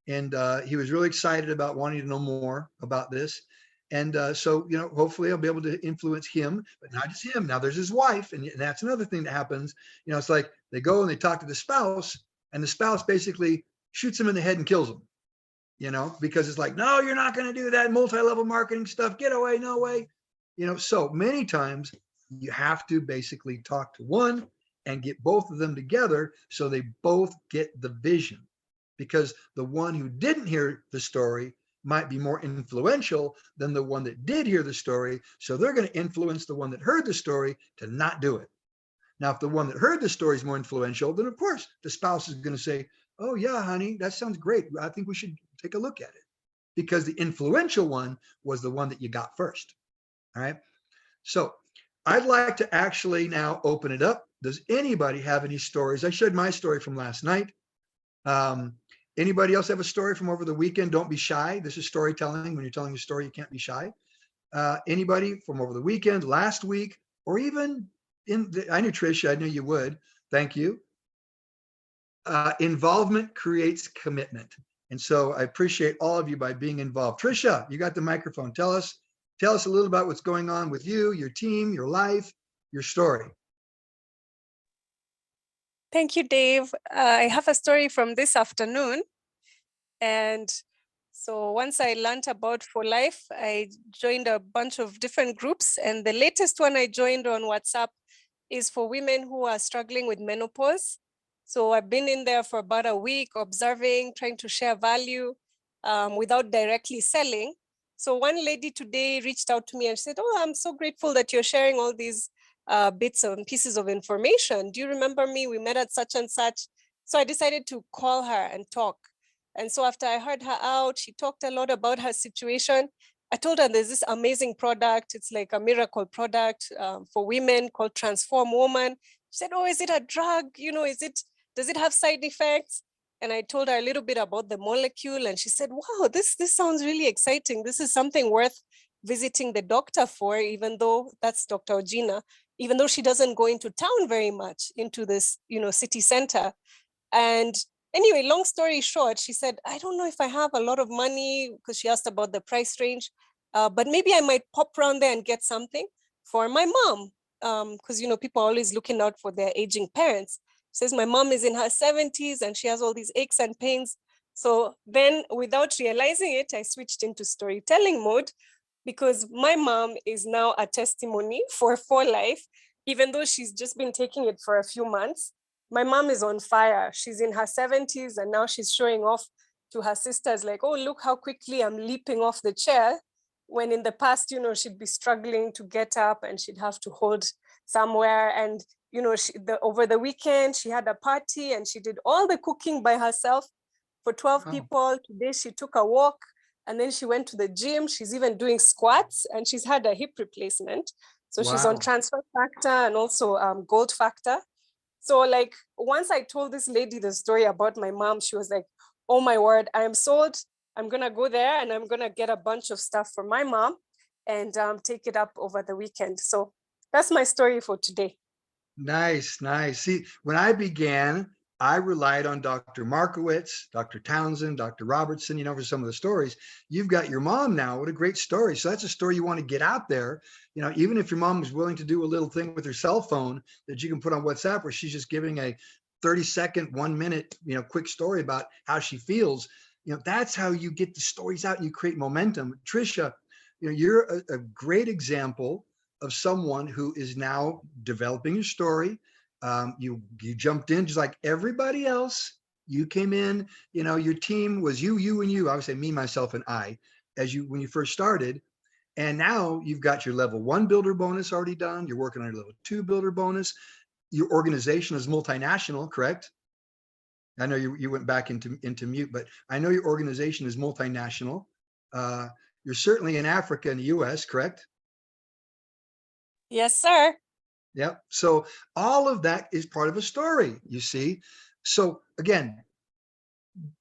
[SPEAKER 3] And he was really excited about wanting to know more about this. And so, hopefully I'll be able to influence him, but not just him. Now there's his wife. And that's another thing that happens. It's like they go and they talk to the spouse, and the spouse basically shoots him in the head and kills him, because it's like, no, you're not going to do that multi-level marketing stuff. Get away. No way. So many times you have to basically talk to one and get both of them together so they both get the vision, because the one who didn't hear the story might be more influential than the one that did hear the story. So they're going to influence the one that heard the story to not do it. Now, if the one that heard the story is more influential, then of course the spouse is going to say, oh yeah, honey, that sounds great. I think we should take a look at it, because the influential one was the one that you got first. All right. So I'd like to actually now open it up. Does anybody have any stories? I shared my story from last night. Anybody else have a story from over the weekend? Don't be shy. This is storytelling. When you're telling a story, you can't be shy. Anybody from over the weekend, last week, or even I knew Tricia, I knew you would. Thank you. Involvement creates commitment. And so I appreciate all of you by being involved. Tricia, you got the microphone. Tell us a little about what's going on with you, your team, your life, your story.
[SPEAKER 6] Thank you, Dave. I have a story from this afternoon. And so once I learned about For Life, I joined a bunch of different groups. And the latest one I joined on WhatsApp is for women who are struggling with menopause. So I've been in there for about a week, observing, trying to share value without directly selling. So one lady today reached out to me and said, oh, I'm so grateful that you're sharing all these bits and pieces of information. Do you remember me? We met at such and such. So I decided to call her and talk. And so after I heard her out, she talked a lot about her situation. I told her there's this amazing product. It's like a miracle product for women called Transform Woman. She said, oh, is it a drug? You know, does it have side effects? And I told her a little bit about the molecule, and she said, wow, this sounds really exciting. This is something worth visiting the doctor for, even though that's Dr. Ojina, even though she doesn't go into town very much, into this, city center. And anyway, long story short, she said, I don't know if I have a lot of money, because she asked about the price range, but maybe I might pop around there and get something for my mom. Because, people are always looking out for their aging parents. Says my mom is in her 70s and she has all these aches and pains. So then without realizing it, I switched into storytelling mode, because my mom is now a testimony for life, even though she's just been taking it for a few months. My mom is on fire. She's in her 70s and now she's showing off to her sisters like, oh, look how quickly I'm leaping off the chair. When in the past, she'd be struggling to get up and she'd have to hold somewhere. And over the weekend, she had a party and she did all the cooking by herself for 12 people. Today, she took a walk and then she went to the gym. She's even doing squats and she's had a hip replacement. So she's on transfer factor and also gold factor. So like, once I told this lady the story about my mom, she was like, oh my word, I am sold. I'm gonna go there and I'm gonna get a bunch of stuff for my mom and take it up over the weekend. So that's my story for today.
[SPEAKER 3] Nice, nice. See, when I began, I relied on Dr. Markowitz, Dr. Townsend, Dr. Robertson, for some of the stories. You've got your mom now. What a great story. So that's a story you want to get out there. Even if your mom is willing to do a little thing with her cell phone that you can put on WhatsApp, where she's just giving a 30-second, 1 minute, quick story about how she feels. That's how you get the stories out and you create momentum. Tricia, you're a great example of someone who is now developing a story. You jumped in just like everybody else. You came in, your team was you and you. I would say me, myself, and I, when you first started. And now you've got your level 1 builder bonus already done. You're working on your level 2 builder bonus. Your organization is multinational, correct? I know you went back into mute, but I know your organization is multinational. You're certainly in Africa and the US, correct?
[SPEAKER 6] Yes, sir.
[SPEAKER 3] Yep. So all of that is part of a story, you see. So again,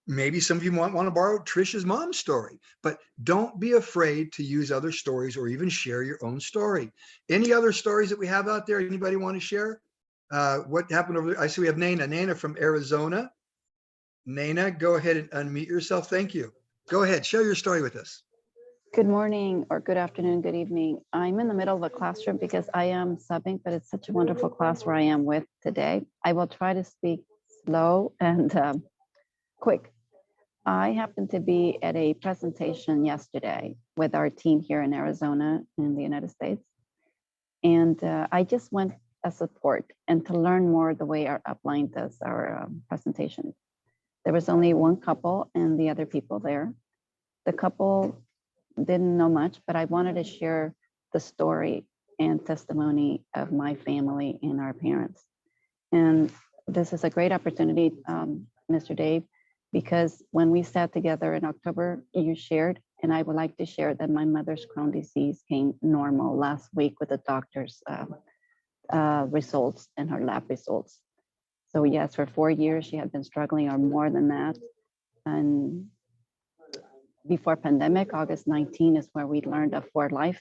[SPEAKER 3] maybe some of you want to borrow Trisha's mom's story, but don't be afraid to use other stories or even share your own story. Any other stories that we have out there? Anybody want to share? What happened over there? I see we have Nana from Arizona. Nana, go ahead and unmute yourself. Thank you. Go ahead, share your story with us.
[SPEAKER 7] Good morning or good afternoon, good evening. I'm in the middle of a classroom because I am subbing, but it's such a wonderful class where I am with today. I will try to speak slow and quick. I happened to be at a presentation yesterday with our team here in Arizona in the United States. And I just went as support and to learn more the way our upline does our presentations. There was only one couple and the other people there. The couple didn't know much, but I wanted to share the story and testimony of my family and our parents. And this is a great opportunity, Mr. Dave, because when we sat together in October, you shared, and I would like to share that my mother's Crohn's disease came normal last week with the doctor's results and her lab results. So yes, for 4 years, she had been struggling or more than that. And before pandemic, August 19 is where we learned of For Life.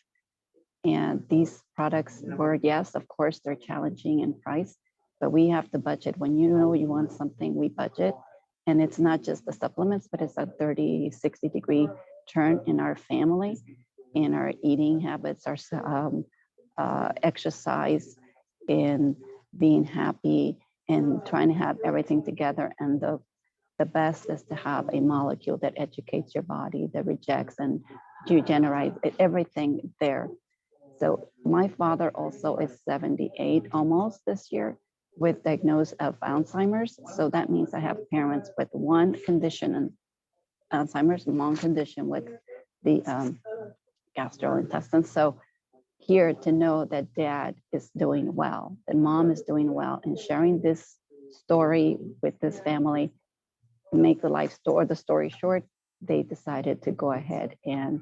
[SPEAKER 7] And these products were, yes, of course, they're challenging in price, but we have to budget. When you know you want something, we budget. And it's not just the supplements, but it's a 30, 60 degree turn in our family, in our eating habits, our exercise, in being happy and trying to have everything together. And the best is to have a molecule that educates your body, that rejects and regenerates everything there. So my father also is 78 almost this year with diagnosis of Alzheimer's. So that means I have parents with one condition, and Alzheimer's, long condition with the gastrointestine. So here to know that dad is doing well, that mom is doing well, and sharing this story with this family, make the story short, they decided to go ahead and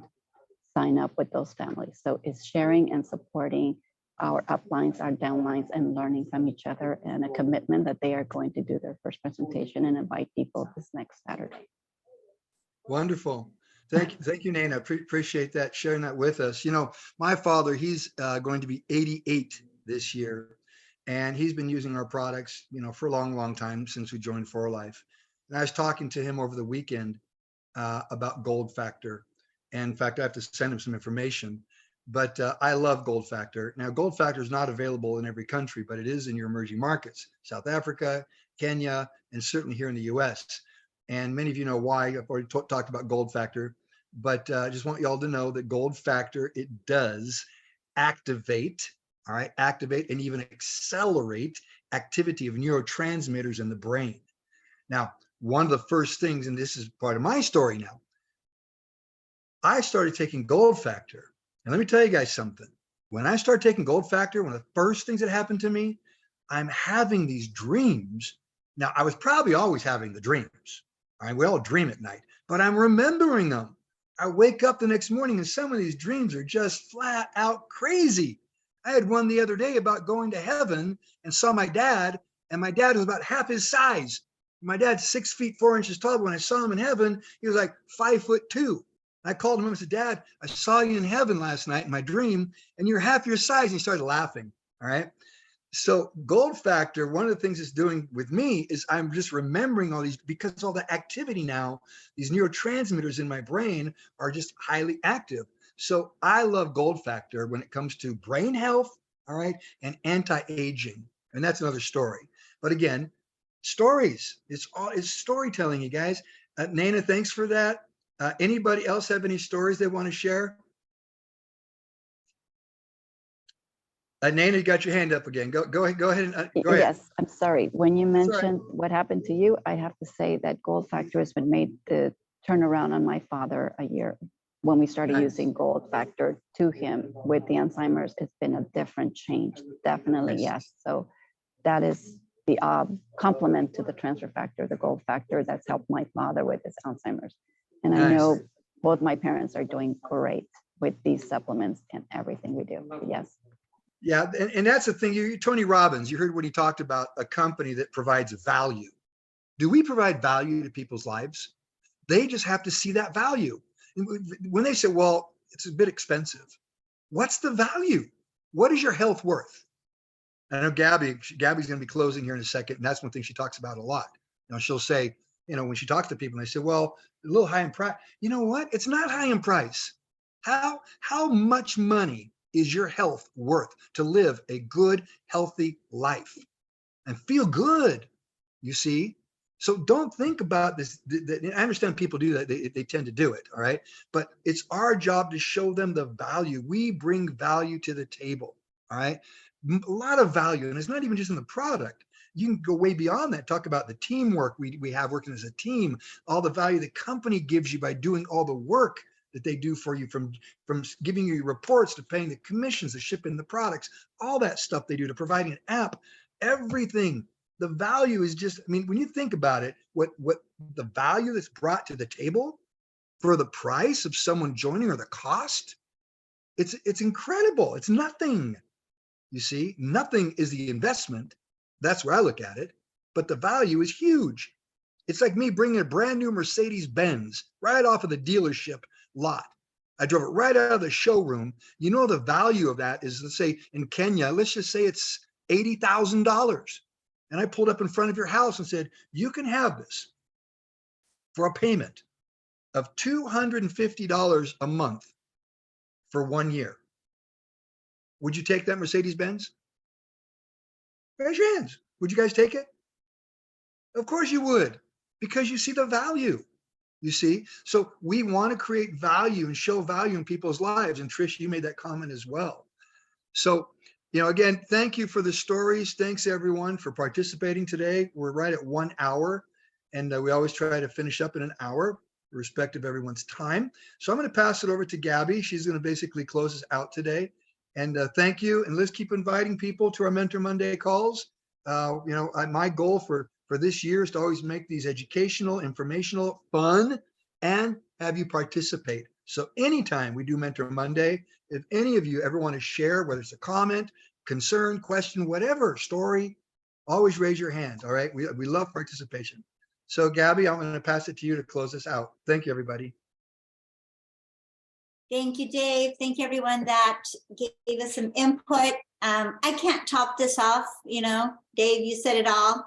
[SPEAKER 7] sign up with those families. So it's sharing and supporting our uplines, our downlines, and learning from each other, and a commitment that they are going to do their first presentation and invite people this next Saturday.
[SPEAKER 3] Wonderful. Thank you, Nana. Appreciate that, sharing that with us. You know, my father, he's going to be 88 this year, and he's been using our products, you know, for a long, long time, since we joined For Life. And I was talking to him over the weekend about Gold Factor. And in fact, I have to send him some information, but I love Gold Factor. Now, Gold Factor is not available in every country, but it is in your emerging markets, South Africa, Kenya, and certainly here in the US. And many of you know why. I've already talked about Gold Factor, but I just want y'all to know that Gold Factor, it does activate, all right, activate and even accelerate activity of neurotransmitters in the brain. Now, one of the first things, and this is part of my story now, I started taking Gold Factor. And let me tell you guys something. When I started taking Gold Factor, one of the first things that happened to me, I'm having these dreams. Now, I was probably always having the dreams. All right, we all dream at night, but I'm remembering them. I wake up the next morning and some of these dreams are just flat out crazy. I had one the other day about going to heaven and saw my dad, and my dad was about half his size. My dad's 6 feet 4 inches tall. When I saw him in heaven, he was like 5'2". I called him up and said, Dad, I saw you in heaven last night in my dream, and you're half your size. And he started laughing. All right. So Gold Factor, one of the things it's doing with me is I'm just remembering all these, because all the activity now, these neurotransmitters in my brain are just highly active. So I love Gold Factor when it comes to brain health, all right, and anti-aging. And that's another story. But again, stories, it's storytelling, you guys. Nana, thanks for that. Anybody else have any stories they want to share? Nana, you got your hand up again. Go ahead. Go ahead. Go ahead.
[SPEAKER 7] Yes, I'm sorry. When you mentioned what happened to you, I have to say that Gold Factor has been made the turnaround on my father a year. When we started using Gold Factor to him with the Alzheimer's, it's been a different change. Definitely, yes. So that is the complement to the transfer factor, the Gold Factor that's helped my father with his Alzheimer's. And I know both my parents are doing great with these supplements and everything we do. Yes.
[SPEAKER 3] Yeah, and that's the thing. Tony Robbins, you heard what he talked about, a company that provides value. Do we provide value to people's lives? They just have to see that value. When they say, well, it's a bit expensive, what's the value? What is your health worth? I know Gabby's going to be closing here in a second, and that's one thing she talks about a lot. You know, she'll say, you know, when she talks to people, and they say, well, a little high in price. You know what? It's not high in price. How much money is your health worth to live a good, healthy life and feel good? You see? So don't think about this. I understand people do that. They tend to do it. All right. But it's our job to show them the value. We bring value to the table. All right. A lot of value. And it's not even just in the product. You can go way beyond that. Talk about the teamwork we have working as a team, all the value the company gives you by doing all the work that they do for you, from giving you reports to paying the commissions, to shipping the products, all that stuff they do, to providing an app, everything. The value is just, I mean, when you think about it, what the value that's brought to the table for the price of someone joining, or the cost, it's incredible. It's nothing. You see, nothing is the investment. That's where I look at it. But the value is huge. It's like me bringing a brand new Mercedes-Benz right off of the dealership lot. I drove it right out of the showroom. You know, the value of that is, let's say in Kenya, let's just say it's $80,000. And I pulled up in front of your house and said, you can have this for a payment of $250 a month for 1 year. Would you take that Mercedes-Benz? Raise your hands. Would you guys take it? Of course you would, because you see the value. You see, so we want to create value and show value in people's lives. And Trish, you made that comment as well. So, you know, again, thank you for the stories. Thanks everyone for participating today. We're right at 1 hour, and we always try to finish up in an hour. respect of everyone's time. So I'm going to pass it over to Gabby. She's going to basically close us out today. And thank you. And let's keep inviting people to our Mentor Monday calls. My goal for this year is to always make these educational, informational, fun, and have you participate. So anytime we do Mentor Monday, if any of you ever want to share, whether it's a comment, concern, question, whatever story, always raise your hand. All right. We love participation. So Gabby, I'm going to pass it to you to close us out. Thank you, everybody.
[SPEAKER 8] Thank you, Dave. Thank you, everyone that gave us some input. I can't top this off, Dave, you said it all.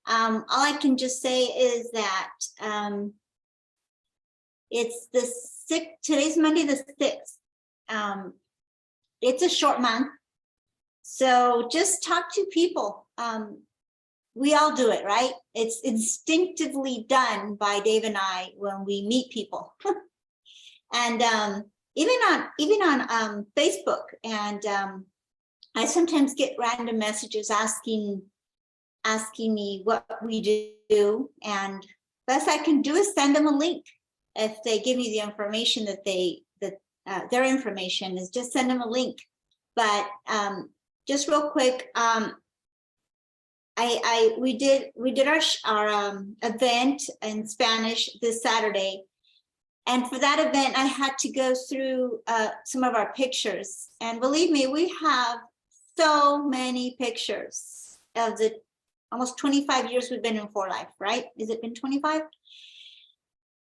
[SPEAKER 8] All I can just say is that it's the 6th, today's Monday the 6th. It's a short month. So just talk to people. We all do it, right? It's instinctively done by Dave and I when we meet people. And even on Facebook, and I sometimes get random messages asking me what we do, and best I can do is send them a link. If they give me the information that their information is, just send them a link. But just real quick, we did our event in Spanish this Saturday. And for that event, I had to go through some of our pictures. And believe me, we have so many pictures of the almost 25 years we've been in For Life, right? Has it been 25?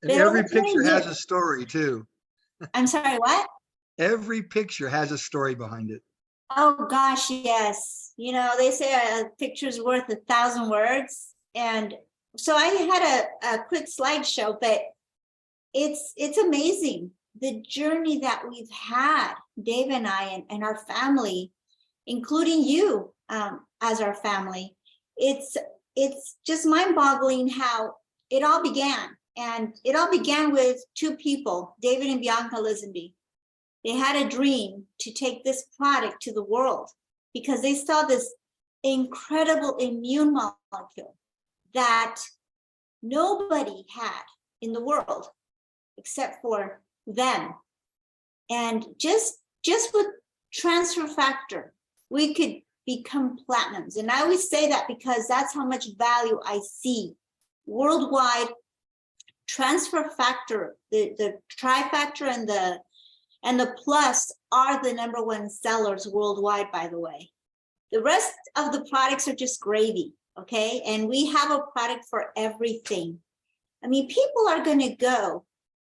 [SPEAKER 3] And every picture has a story too.
[SPEAKER 8] I'm sorry, what?
[SPEAKER 3] Every picture has a story behind it.
[SPEAKER 8] Oh gosh, yes. They say a picture's worth 1,000 words. And so I had a quick slideshow, but it's amazing the journey that we've had, Dave and I and our family, including you as our family. It's just mind-boggling how it all began. And it all began with two people, David and Bianca Lisenby. They had a dream to take this product to the world because they saw this incredible immune molecule that nobody had in the world except for them. And just with transfer factor, we could become platinums. And I always say that because that's how much value I see worldwide. Transfer factor, the trifactor and the plus are the #1 sellers worldwide, by the way. The rest of the products are just gravy, okay? And we have a product for everything. I mean, people are going to go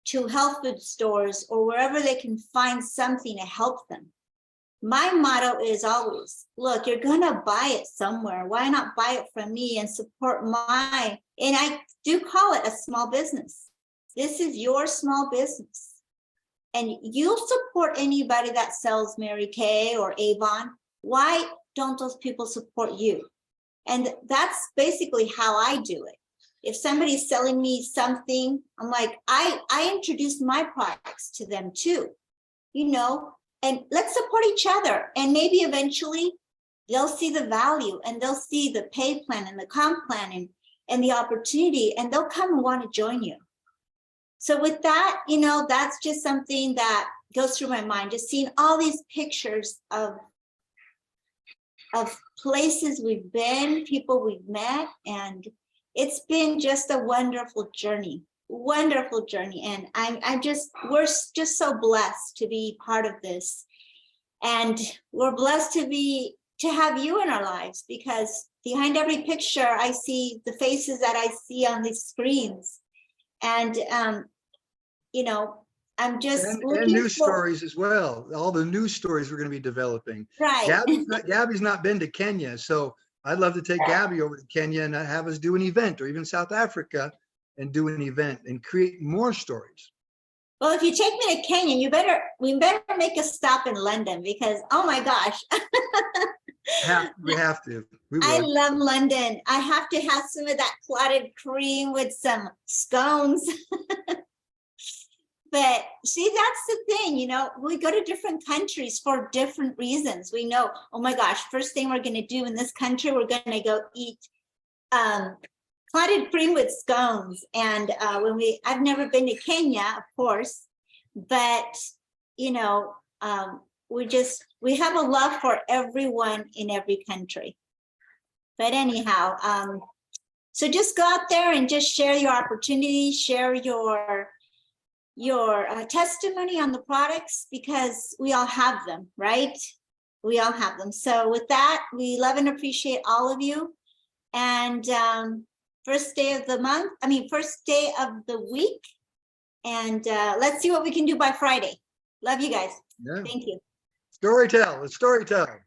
[SPEAKER 8] to health food stores or wherever they can find something to help them. My motto is always, look, you're going to buy it somewhere. Why not buy it from me and support and I do call it a small business. This is your small business. And you'll support anybody that sells Mary Kay or Avon. Why don't those people support you? And that's basically how I do it. If somebody's selling me something, I'm like, I introduce my products to them too, and let's support each other. And maybe eventually they'll see the value and they'll see the pay plan and the comp plan and the opportunity, and they'll come and want to join you. So with that, that's just something that goes through my mind, just seeing all these pictures of places we've been, people we've met, and it's been just a wonderful journey. And we're just so blessed to be part of this. And we're blessed to have you in our lives, because behind every picture, I see the faces that I see on these screens. And, I'm just
[SPEAKER 3] and news stories as well. All the news stories we're going to be developing.
[SPEAKER 8] Right.
[SPEAKER 3] Gabby's not been to Kenya, so I'd love to take Gabby over to Kenya and have us do an event, or even South Africa and do an event and create more stories.
[SPEAKER 8] Well, if you take me to Kenya, we better make a stop in London, because oh my gosh.
[SPEAKER 3] We have to. We will.
[SPEAKER 8] I love London. I have to have some of that clotted cream with some scones. But see, that's the thing, we go to different countries for different reasons. We know, oh my gosh, first thing we're going to do in this country, we're going to go eat clotted cream with scones. And I've never been to Kenya, of course, but you know, we have a love for everyone in every country. But anyhow, so just go out there and just share your opportunities, share your testimony on the products, because we all have them, right? We all have them. So with that, we love and appreciate all of you. And first day of the month, first day of the week. And let's see what we can do by Friday. Love you guys.
[SPEAKER 3] Yeah.
[SPEAKER 8] Thank you.
[SPEAKER 3] Storytell. Let's storytell.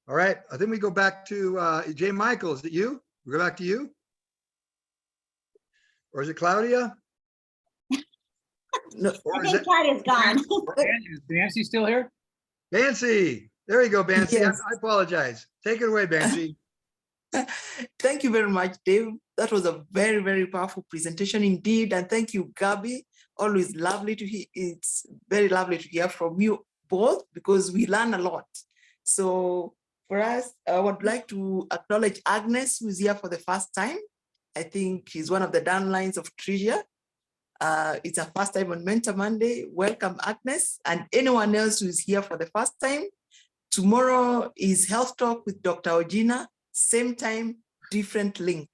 [SPEAKER 3] All right. I think we go back to Jay Michael. Is it you? We go back to you? Or is it Claudia?
[SPEAKER 1] No,
[SPEAKER 3] Or
[SPEAKER 8] I
[SPEAKER 3] is
[SPEAKER 8] think
[SPEAKER 3] it
[SPEAKER 8] Claudia's gone.
[SPEAKER 9] Is Nancy still here?
[SPEAKER 3] Bancy? There you go, Bancy.
[SPEAKER 1] Yes.
[SPEAKER 3] I apologize. Take it away, Bancy.
[SPEAKER 1] Thank you very much, Dave. That was a very, very powerful presentation indeed. And thank you, Gabby. Always lovely to hear. It's very lovely to hear from you both, because we learn a lot. So for us, I would like to acknowledge Agnes, who is here for the first time. I think she's one of the downlines of Treasure. It's her first time on Mentor Monday. Welcome, Agnes, and anyone else who is here for the first time. Tomorrow is Health Talk with Dr. Ojina, same time, different link.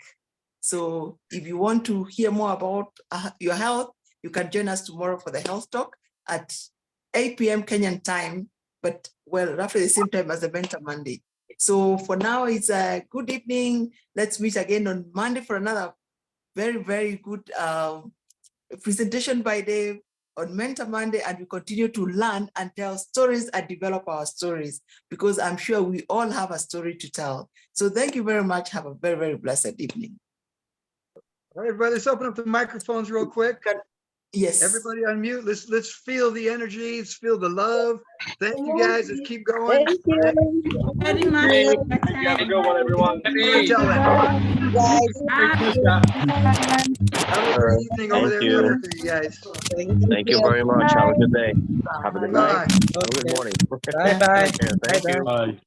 [SPEAKER 1] So if you want to hear more about your health, you can join us tomorrow for the Health Talk at 8 p.m. Kenyan time, but well, roughly the same time as the Mentor Monday. So for now, it's a good evening. Let's meet again on Monday for another very, very good presentation by Dave on Mentor Monday, and we continue to learn and tell stories and develop our stories, because I'm sure we all have a story to tell. So thank you very much. Have a very, very blessed evening.
[SPEAKER 3] All right, everybody, let's open up the microphones real quick.
[SPEAKER 1] Yes.
[SPEAKER 3] Everybody unmute. Let's feel the energy. Let's feel the love. Thank you guys. Let's keep going.
[SPEAKER 4] Thank you.
[SPEAKER 2] Very much.
[SPEAKER 9] Hey, have a good one, everyone. Hey,
[SPEAKER 3] Storytelling.
[SPEAKER 4] Guys.
[SPEAKER 3] Have a great evening over there in
[SPEAKER 10] you.
[SPEAKER 3] Africa, you guys.
[SPEAKER 10] Thank you very much. Have a good day. Have a good night.
[SPEAKER 3] Bye.
[SPEAKER 10] Have a good morning.
[SPEAKER 11] Bye bye.
[SPEAKER 10] Thank you.
[SPEAKER 11] Bye.